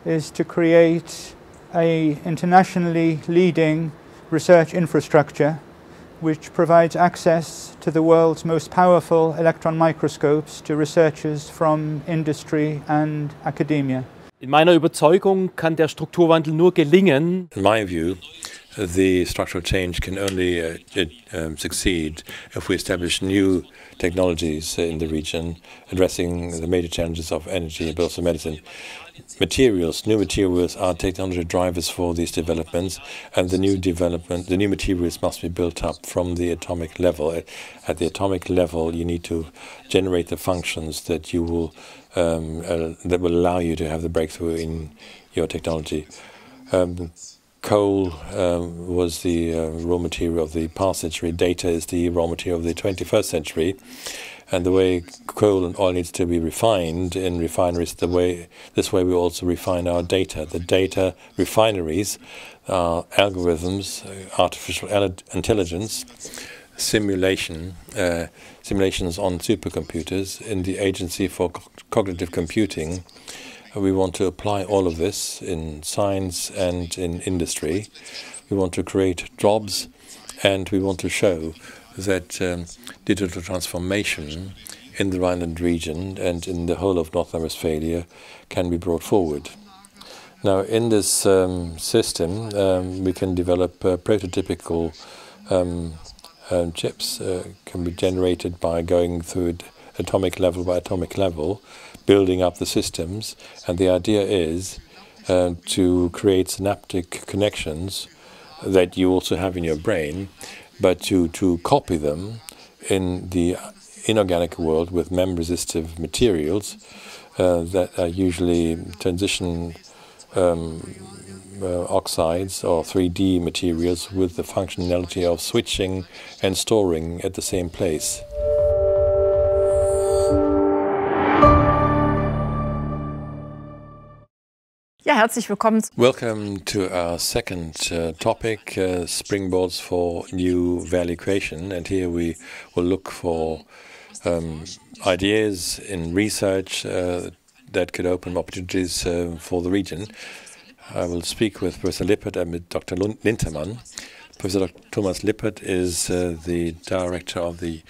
is to create an internationally leading research infrastructure which provides access to the world's most powerful electron microscopes to researchers from industry and academia. In meiner Überzeugung kann der Strukturwandel nur gelingen. In my view, the structural change can only succeed if we establish new technologies in the region, addressing the major challenges of energy, but also medicine. New materials are technology drivers for these developments, and the new materials must be built up from the atomic level. At the atomic level, you need to generate the functions that you will that will allow you to have the breakthrough in your technology. Coal was the raw material of the past century. Data is the raw material of the 21st century. And the way coal and oil needs to be refined in refineries, this way we also refine our data. The data refineries are algorithms, artificial intelligence, simulations on supercomputers in the Agency for Cognitive Computing. We want to apply all of this in science and in industry. We want to create jobs, and we want to show that digital transformation in the Rhineland region and in the whole of North Rhine-Westphalia can be brought forward. Now, in this system, we can develop prototypical chips. Can be generated by going through atomic level by atomic level, building up the systems. And the idea is to create synaptic connections that you also have in your brain, but to copy them in the inorganic world with MEM-resistive materials that are usually transition oxides or 3D materials with the functionality of switching and storing at the same place. Ja, herzlich willkommen. Welcome to our second topic, springboards for new value creation. And here we will look for ideas in research that could open opportunities for the region. I will speak with Professor Lippert and with Dr. Lintermann. Professor Thomas Lippert is the director of the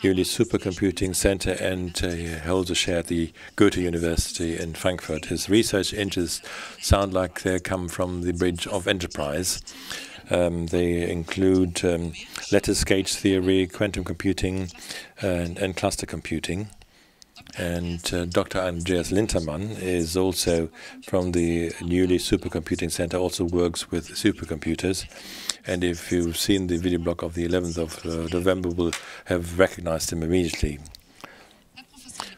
Jülich Supercomputing Center, and he holds a share at the Goethe University in Frankfurt. His research interests sound like they come from the bridge of enterprise. They include lattice gauge theory, quantum computing, and cluster computing. And Dr. Andreas Lintermann is also from the Jülich Supercomputing Center, also works with supercomputers. And if you've seen the video blog of the 11th of November, will have recognized him immediately.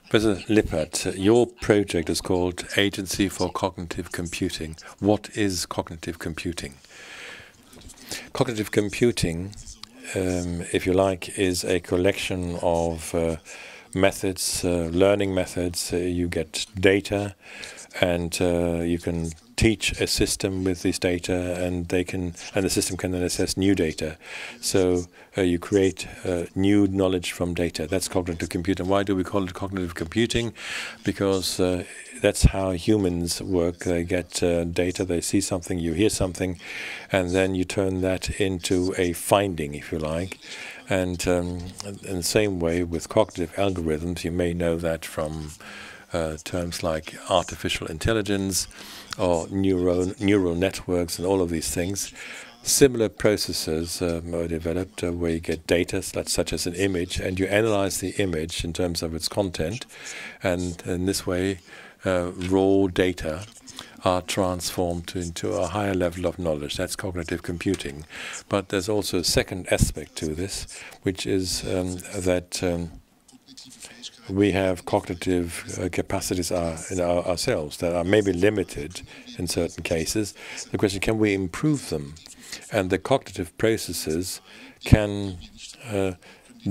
Professor Lippert, your project is called Agency for Cognitive Computing. What is cognitive computing? Cognitive computing, if you like, is a collection of methods, learning methods. You get data, and you can teach a system with this data, and the system can then assess new data. So you create new knowledge from data. That's cognitive computing. Why do we call it cognitive computing? Because that's how humans work. They get data, they see something, you hear something, and then you turn that into a finding, if you like. And in the same way with cognitive algorithms, you may know that from terms like artificial intelligence or neural networks and all of these things. Similar processes are developed where you get data such as an image, and you analyze the image in terms of its content, and in this way raw data are transformed into a higher level of knowledge. That's cognitive computing. But there's also a second aspect to this, which is that we have cognitive capacities in ourselves that are maybe limited in certain cases. The question, can we improve them? And the cognitive processes can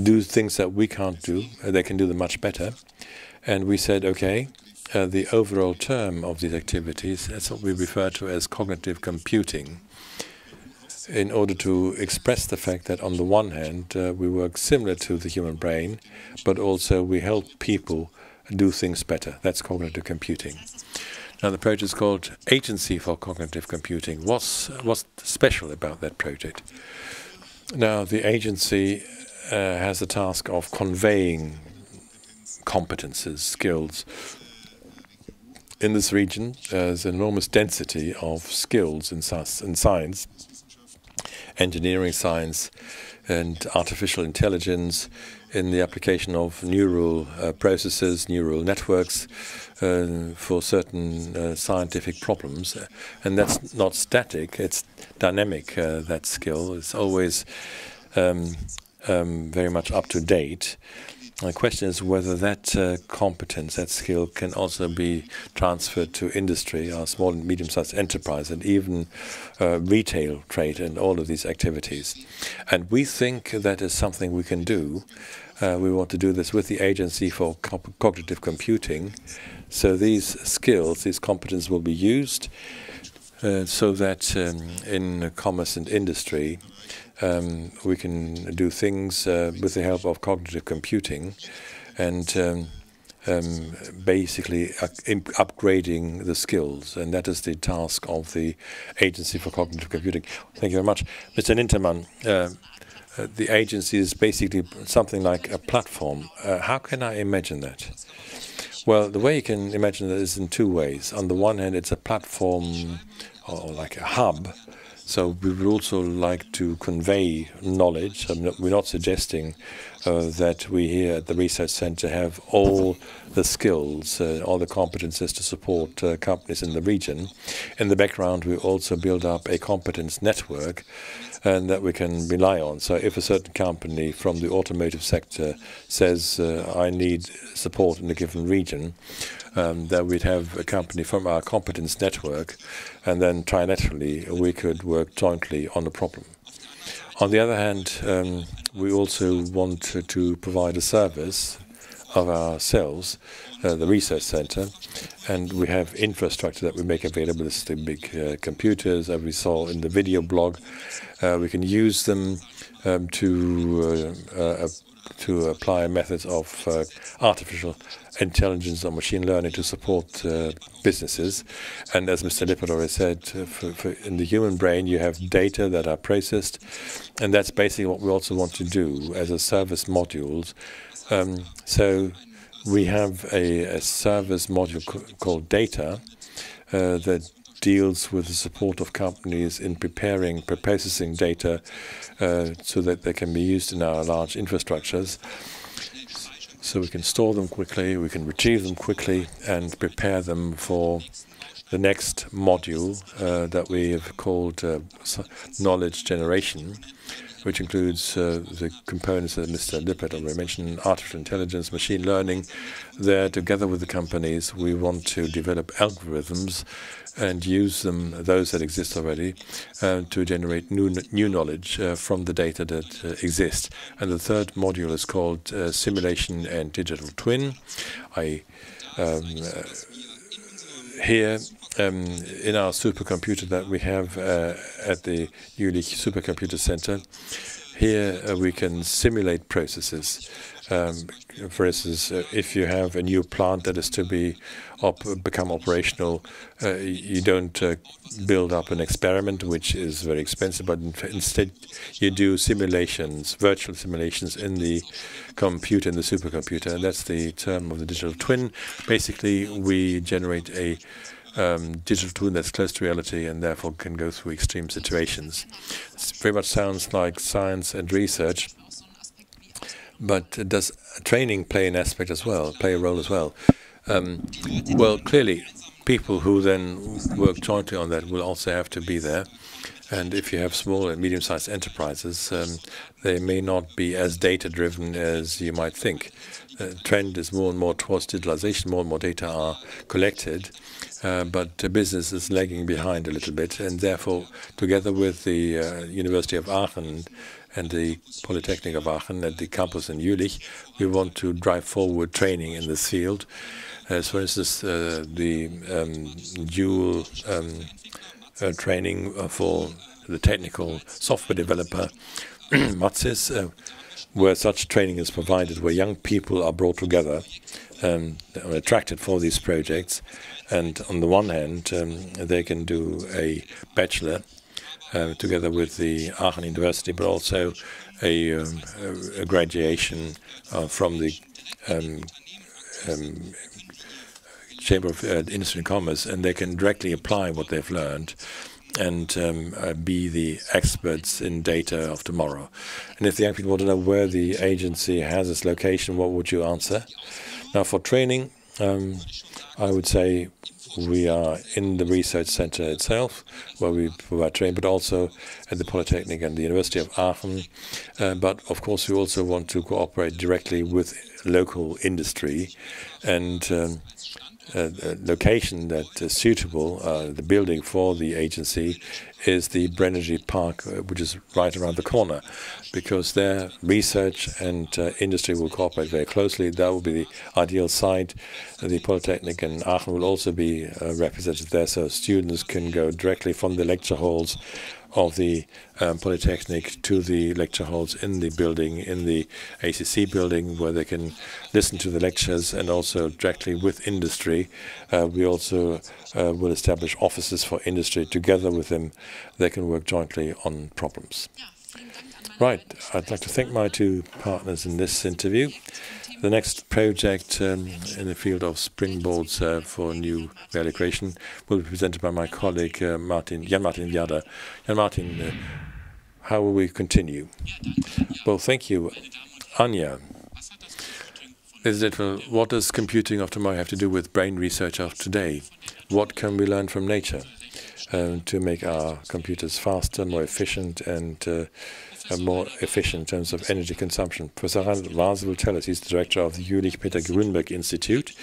do things that we can't do. They can do them much better. And we said, okay, the overall term of these activities, that's what we refer to as cognitive computing, in order to express the fact that on the one hand we work similar to the human brain, but also we help people do things better. That's cognitive computing. Now the project is called Agency for Cognitive Computing. What's special about that project? Now the agency has the task of conveying competences, skills. In this region there's an enormous density of skills in science, engineering science and artificial intelligence, in the application of neural processes, neural networks for certain scientific problems. And that's not static, it's dynamic, that skill. It's always very much up to date. The question is whether that competence, that skill, can also be transferred to industry, or small and medium-sized enterprise, and even retail trade and all of these activities. And we think that is something we can do. We want to do this with the Agency for Cognitive Computing. So these skills, these competences will be used so that in commerce and industry we can do things with the help of cognitive computing and basically upgrading the skills, and that is the task of the Agency for Cognitive Computing. Thank you very much. Mr. Nintermann, the agency is basically something like a platform. How can I imagine that? Well, the way you can imagine that is in two ways. On the one hand, it's a platform or like a hub. So we would also like to convey knowledge. We're not suggesting that we here at the Research Center have all the skills, all the competences to support companies in the region. In the background, we also build up a competence network and that we can rely on. So if a certain company from the automotive sector says, I need support in a given region, that we'd have a company from our competence network, and then trilaterally we could work jointly on the problem. On the other hand, we also want to provide a service of ourselves, the research center, and we have infrastructure that we make available. This is the big computers that we saw in the video blog. We can use them to apply methods of artificial intelligence or machine learning to support businesses. And as Mr. Lippert already said, in the human brain you have data that are processed, and that's basically what we also want to do as a service modules. So we have a service module called data that deals with the support of companies in preprocessing data so that they can be used in our large infrastructures. So we can store them quickly, we can retrieve them quickly, and prepare them for the next module that we have called knowledge generation, which includes the components that Mr. Lippert already mentioned, artificial intelligence, machine learning. There, together with the companies, we want to develop algorithms and use them, those that exist already, to generate new knowledge from the data that exists. And the third module is called simulation and digital twin. Here, in our supercomputer that we have at the Jülich Supercomputer Center, here we can simulate processes. For instance, if you have a new plant that is to become operational, you don't build up an experiment, which is very expensive, but instead you do simulations, virtual simulations in the computer, in the supercomputer, and that's the term of the digital twin. Basically, we generate a digital twin that's close to reality and therefore can go through extreme situations. It very much sounds like science and research, but does training play an aspect as well, play a role as well? Well, clearly, people who then work jointly on that will also have to be there. And if you have small and medium-sized enterprises, they may not be as data-driven as you might think. The trend is more and more towards digitalization, more and more data are collected, but business is lagging behind a little bit, and therefore, together with the University of Aachen and the Polytechnic of Aachen at the campus in Jülich, we want to drive forward training in this field. As for instance, the dual training for the technical software developer, Matzis, where such training is provided, where young people are brought together and are attracted for these projects. And on the one hand, they can do a bachelor together with the Aachen University, but also a graduation from the Chamber of Industry and Commerce, and they can directly apply what they've learned and be the experts in data of tomorrow. And if the young people want to know where the agency has its location, what would you answer? Now, for training, I would say we are in the research center itself, where we provide training, but also at the Polytechnic and the University of Aachen. But of course, we also want to cooperate directly with local industry and location that is suitable, the building for the agency, is the Brennergy Park, which is right around the corner, because their research and industry will cooperate very closely. That will be the ideal site. The Polytechnic in Aachen will also be represented there, so students can go directly from the lecture halls of the Polytechnic to the lecture halls in the building, in the ACC building, where they can listen to the lectures, and also directly with industry. We also will establish offices for industry. Together with them, they can work jointly on problems. Right, I'd like to thank my two partners in this interview. The next project in the field of springboards for new value creation will be presented by my colleague Jan-Martin Viada. Jan-Martin, how will we continue? Well, thank you. Anja, what does computing of tomorrow have to do with brain research of today? What can we learn from nature to make our computers faster, more efficient, and more efficient in terms of energy consumption? Professor Rhineland will tell us. He's the director of the Jülich Peter Grünberg Institute,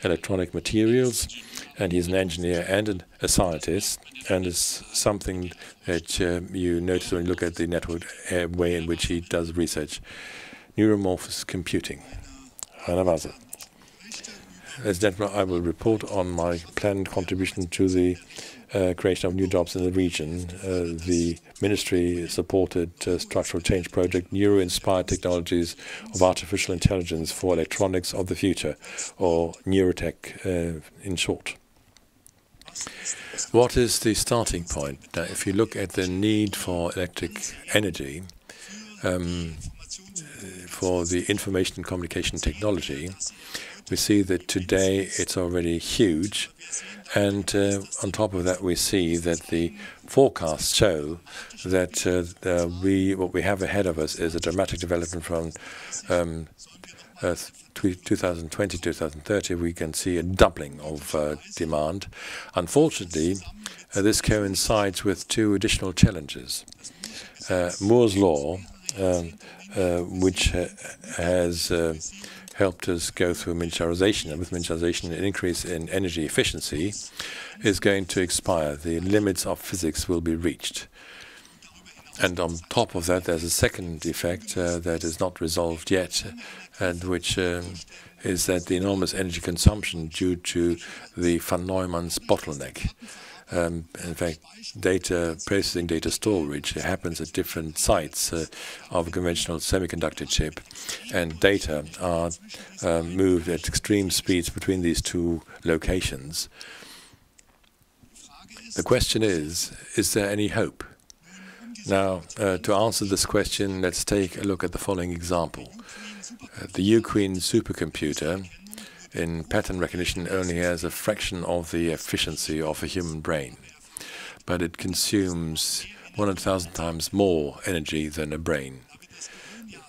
Electronic Materials, and he's an engineer and a scientist, and it's something that you notice when you look at the network way in which he does research. Neuromorphous computing. Rainer Vase. Ladies and gentlemen, I will report on my planned contribution to the creation of new jobs in the region. The ministry supported structural change project, Neuro-Inspired Technologies of Artificial Intelligence for Electronics of the Future, or Neurotech in short. What is the starting point? Now, if you look at the need for electric energy, for the information and communication technology, we see that today it's already huge. And on top of that, we see that the forecasts show that what we have ahead of us is a dramatic development from 2020 to 2030. We can see a doubling of demand. Unfortunately, this coincides with two additional challenges. Moore's law, which has helped us go through miniaturization, and with miniaturization an increase in energy efficiency, is going to expire. The limits of physics will be reached. And on top of that, there's a second effect that is not resolved yet, and which is that the enormous energy consumption due to the von Neumann's bottleneck. In fact, data processing, data storage happens at different sites of a conventional semiconductor chip, and data are moved at extreme speeds between these two locations. The question is there any hope? Now, to answer this question, let's take a look at the following example. The Uqueen supercomputer in pattern recognition only has a fraction of the efficiency of a human brain, but it consumes 100,000 times more energy than a brain.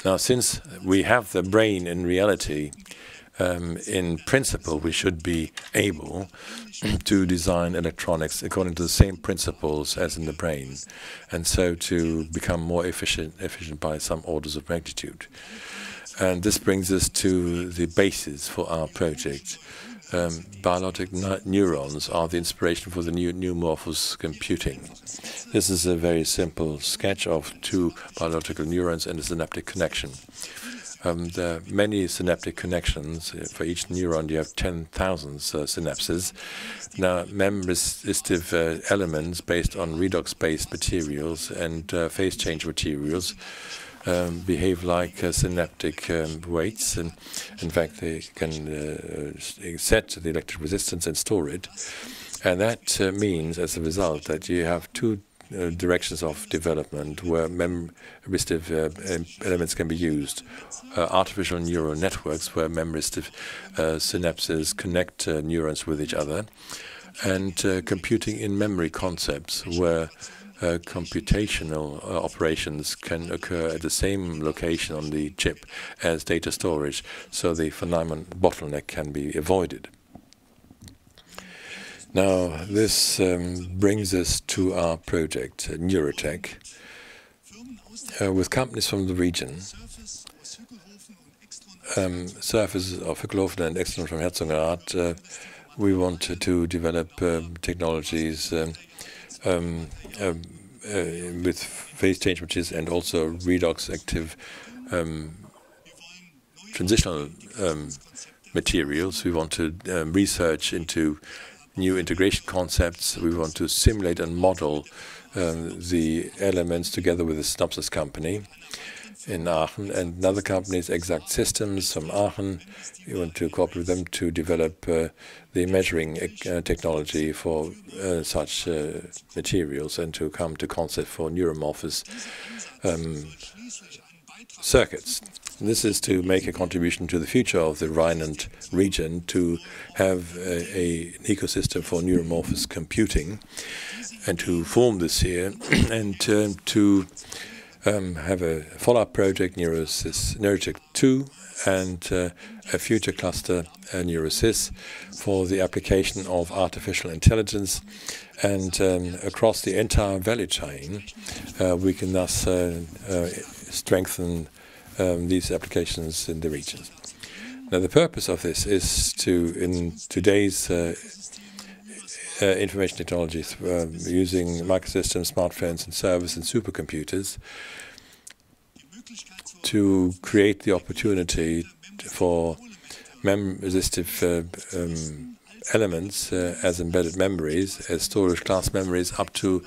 Now, since we have the brain in reality, in principle, we should be able to design electronics according to the same principles as in the brain, and so to become more efficient by some orders of magnitude. And this brings us to the basis for our project. Biologic neurons are the inspiration for the new neuromorphous computing. This is a very simple sketch of two biological neurons and a synaptic connection. There are many synaptic connections. For each neuron, you have 10,000 synapses. Now, memory-resistive elements based on redox-based materials and phase change materials behave like synaptic weights, and in fact they can set the electric resistance and store it, and that means as a result that you have two directions of development where memory-resistive elements can be used. Artificial neural networks where memory-resistive synapses connect neurons with each other, and computing in memory concepts where computational operations can occur at the same location on the chip as data storage, so the von Neumann bottleneck can be avoided. Now, this brings us to our project, Neurotech, with companies from the region. Surface of Hückelhofen and Extern from Herzogenrath We want to develop technologies with phase change switches and also redox active transitional materials. We want to research into new integration concepts. We want to simulate and model the elements together with a synopsis company in Aachen, and another company is Exact Systems from Aachen. We want to cooperate with them to develop the measuring technology for such materials and to come to concept for neuromorphous circuits. This is to make a contribution to the future of the Rhineland region, to have an ecosystem for neuromorphous computing and to form this here and to have a follow-up project, Neurosys 2, and a future cluster, Neurosys, for the application of artificial intelligence. And across the entire value chain, we can thus strengthen these applications in the regions. Now, the purpose of this is to, in today's information technologies, using microsystems, smartphones, and servers and supercomputers, to create the opportunity for resistive elements as embedded memories, as storage class memories, up to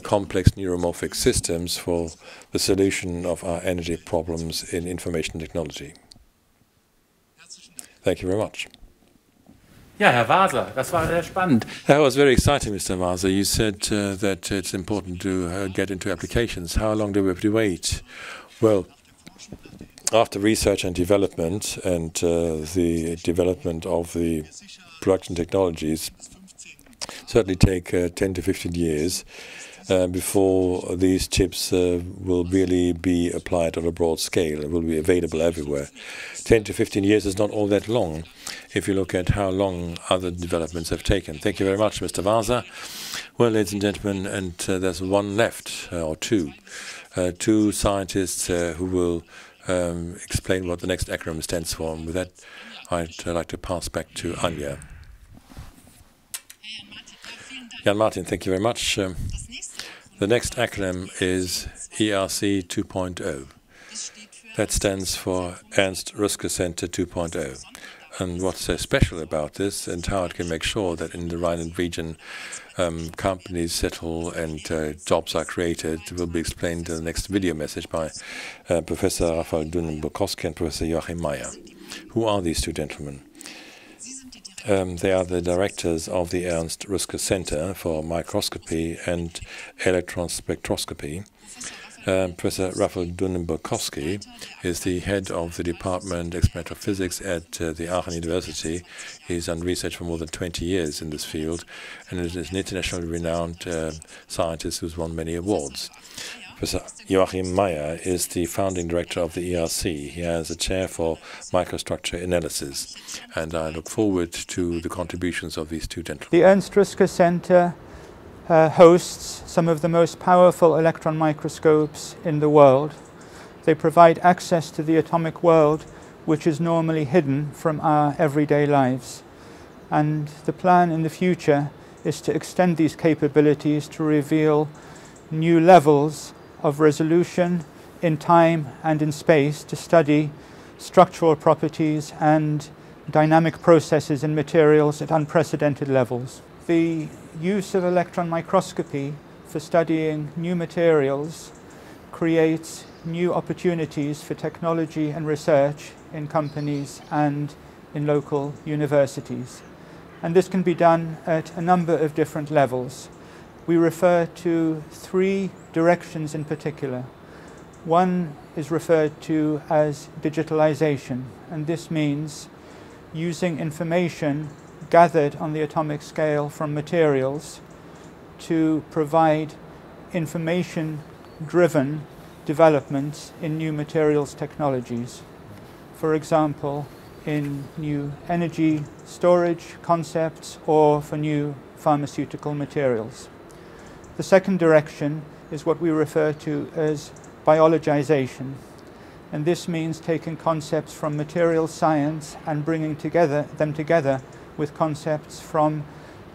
complex neuromorphic systems for the solution of our energy problems in information technology. Thank you very much. Ja, Herr Waser, das war sehr spannend. That was very exciting, Mr. Waser. You said that it's important to get into applications. How long do we have to wait? Well, after research and development and the development of the production technologies, certainly take 10 to 15 years before these chips will really be applied on a broad scale and will be available everywhere. 10 to 15 years is not all that long if you look at how long other developments have taken. Thank you very much, Mr. Waser. Well, ladies and gentlemen, and there's one left, or two. Two scientists who will explain what the next acronym stands for. And with that, I'd like to pass back to Anja. Jan Martin, thank you very much. The next acronym is ERC 2.0. That stands for Ernst Rüsker Center 2.0. And what's so special about this and how it can make sure that in the Rhineland region companies settle and jobs are created will be explained in the next video message by Professor Raphael Dunen-Bukowski and Professor Joachim Meyer. Who are these two gentlemen? They are the directors of the Ernst Rüsker Center for Microscopy and Electron Spectroscopy. Professor Raphael Dunen-Bukowski is the head of the Department of Experimental Physics at the Aachen University. He's done research for more than 20 years in this field and is an internationally renowned scientist who's won many awards. Professor Joachim Meyer is the founding director of the ERC. He has a chair for microstructure analysis, and I look forward to the contributions of these two gentlemen. The Ernst Rüsker Center hosts some of the most powerful electron microscopes in the world. They provide access to the atomic world, which is normally hidden from our everyday lives. And the plan in the future is to extend these capabilities to reveal new levels of resolution in time and in space to study structural properties and dynamic processes in materials at unprecedented levels. The use of electron microscopy for studying new materials creates new opportunities for technology and research in companies and in local universities. And this can be done at a number of different levels. We refer to three directions in particular. One is referred to as digitalization, and this means using information gathered on the atomic scale from materials to provide information-driven developments in new materials technologies. For example, in new energy storage concepts or for new pharmaceutical materials. The second direction is what we refer to as biologization, and this means taking concepts from material science and bringing them together with concepts from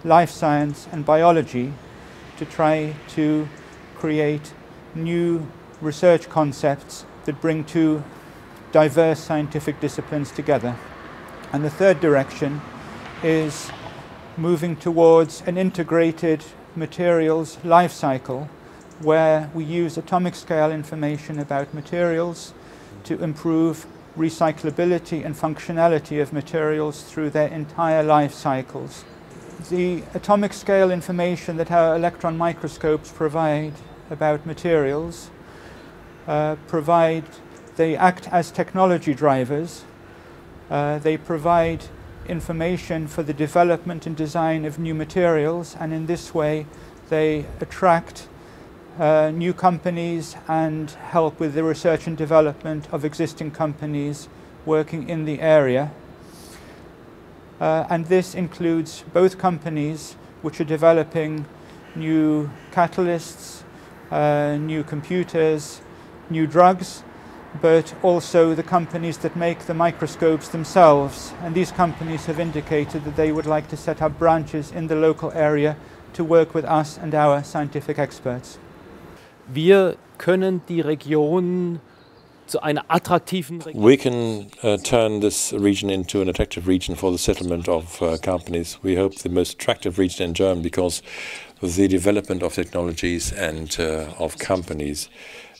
life science and biology to try to create new research concepts that bring two diverse scientific disciplines together. And the third direction is moving towards an integrated materials life cycle where we use atomic scale information about materials to improve recyclability and functionality of materials through their entire life cycles. The atomic scale information that our electron microscopes provide about materials they act as technology drivers. They provide information for the development and design of new materials, and in this way they attract new companies and help with the research and development of existing companies working in the area. And this includes both companies which are developing new catalysts, new computers, new drugs, but also the companies that make the microscopes themselves. And these companies have indicated that they would like to set up branches in the local area to work with us and our scientific experts. Wir können die Region zu einer attraktiven Region. We can turn this region into an attractive region for the settlement of companies. We hope the most attractive region in Germany because of the development of technologies and of companies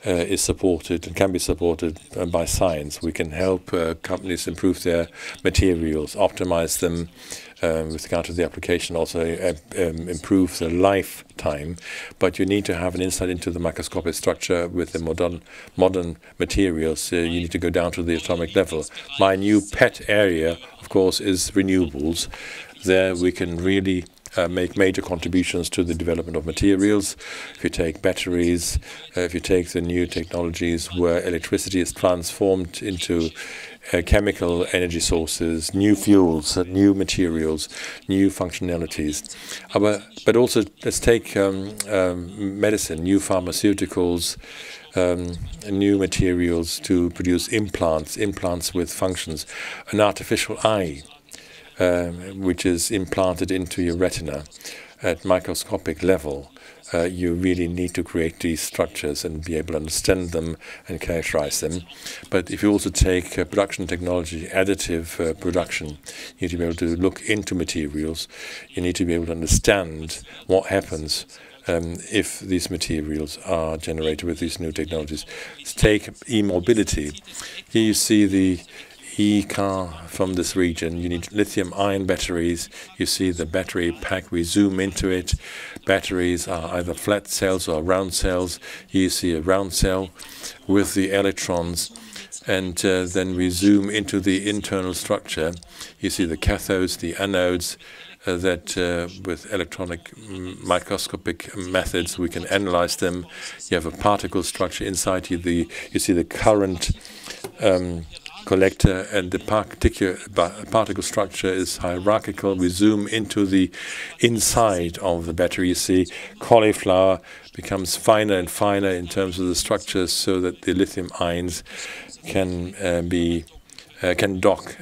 is supported and can be supported by science. We can help companies improve their materials, optimize them with regard to the application, also improve the lifetime. But you need to have an insight into the microscopic structure with the modern materials. You need to go down to the atomic level. My new pet area, of course, is renewables. There we can really make major contributions to the development of materials. If you take batteries, if you take the new technologies where electricity is transformed into chemical energy sources, new fuels, new materials, new functionalities. But also let's take medicine, new pharmaceuticals, new materials to produce implants with functions, an artificial eye, which is implanted into your retina at microscopic level. You really need to create these structures and be able to understand them and characterize them. But if you also take production technology, additive production, you need to be able to look into materials. You need to be able to understand what happens if these materials are generated with these new technologies. Let's take e-mobility. Here you see the e-car from this region. You need lithium-ion batteries. You see the battery pack. We zoom into it. Batteries are either flat cells or round cells. Here you see a round cell with the electrons. And then we zoom into the internal structure. You see the cathodes, the anodes, that with electronic microscopic methods we can analyze them. You have a particle structure inside you. You see the current collector, and the particular particle structure is hierarchical. We zoom into the inside of the battery. You see cauliflower becomes finer and finer in terms of the structures, so that the lithium ions can dock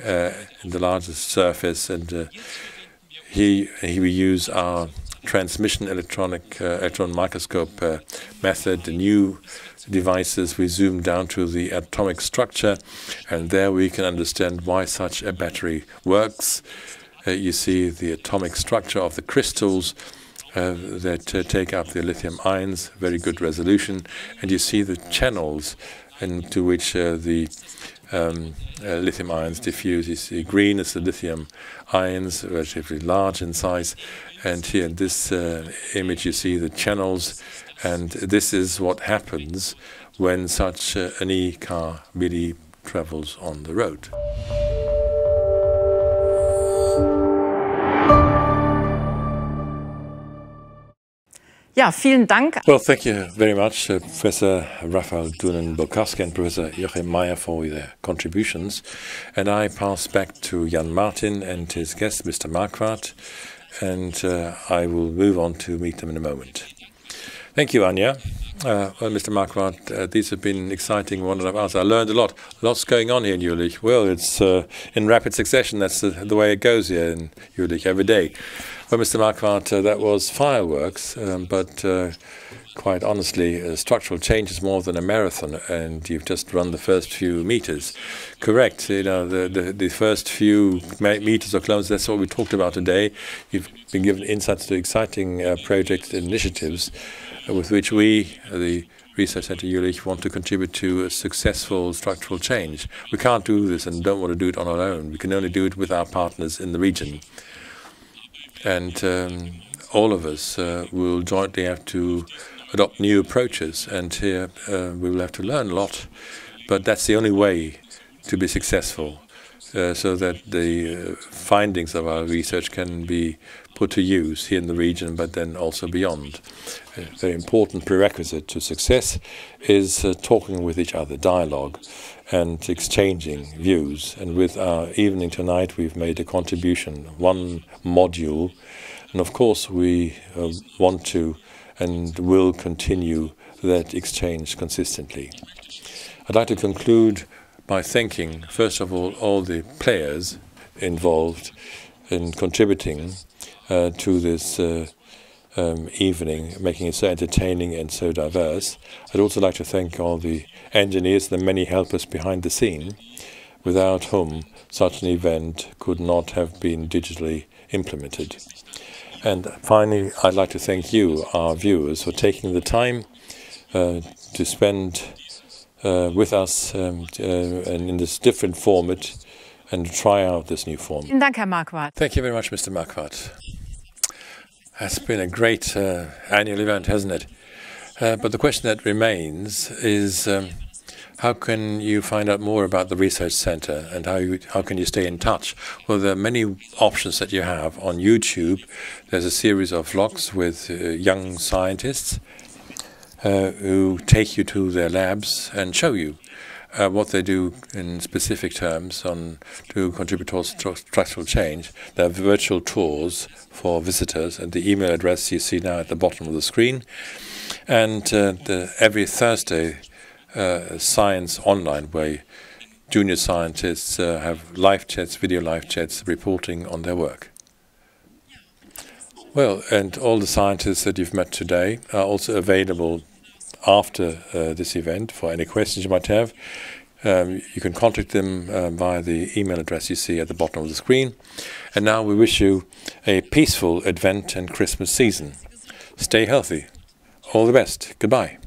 in the largest surface. And here we use our transmission electron microscope method. The new devices, we zoom down to the atomic structure, and there we can understand why such a battery works. You see the atomic structure of the crystals that take up the lithium ions, very good resolution, and you see the channels into which the lithium ions diffuse. You see green is the lithium ions, relatively large in size, and here in this image you see the channels, and this is what happens when such an e-car really travels on the road. Ja, vielen Dank. Well, thank you very much, Professor Raphael Dunen-Bulkowski and Professor Joachim Meyer, for their contributions. And I pass back to Jan Martin and his guest, Mr. Marquardt, and I will move on to meet them in a moment. Thank you, Anja. Well, Mr. Marquardt, these have been exciting 1.5 hours. I learned a lot. Lots going on here in Jülich. Well, it's in rapid succession. That's the way it goes here in Jülich every day. Well, Mr. Marquardt, that was fireworks, but quite honestly, structural change is more than a marathon, and you've just run the first few meters. Correct. You know, the first few meters or kilometers, that's what we talked about today. You've been given insights to exciting projects and initiatives with which we, the Research Centre Jülich, want to contribute to a successful structural change. We can't do this and don't want to do it on our own. We can only do it with our partners in the region. And all of us will jointly have to adopt new approaches, and here we will have to learn a lot. But that's the only way to be successful, so that the findings of our research can be put to use here in the region, but then also beyond. A very important prerequisite to success is talking with each other, dialogue, and exchanging views. And with our evening tonight, we've made a contribution, one module. And of course, we want to and will continue that exchange consistently. I'd like to conclude by thanking, first of all the players involved in contributing to this evening, making it so entertaining and so diverse. I'd also like to thank all the engineers, the many helpers behind the scene, without whom such an event could not have been digitally implemented. And finally, I'd like to thank you, our viewers, for taking the time to spend with us and in this different format and to try out this new form. Vielen Dank, Herr Marquardt. Thank you very much, Mr. Marquardt. It's been a great annual event, hasn't it? But the question that remains is how can you find out more about the Research Centre, and how can you stay in touch? Well, there are many options that you have. On YouTube, there's a series of vlogs with young scientists who take you to their labs and show you what they do in specific terms to contribute to structural change. There are virtual tours for visitors, and the email address you see now at the bottom of the screen. And every Thursday, Science Online, where junior scientists have live chats, video live chats, reporting on their work. Well, and all the scientists that you've met today are also available after this event for any questions you might have. You can contact them via the email address you see at the bottom of the screen. And now we wish you a peaceful Advent and Christmas season. Stay healthy. All the best. Goodbye.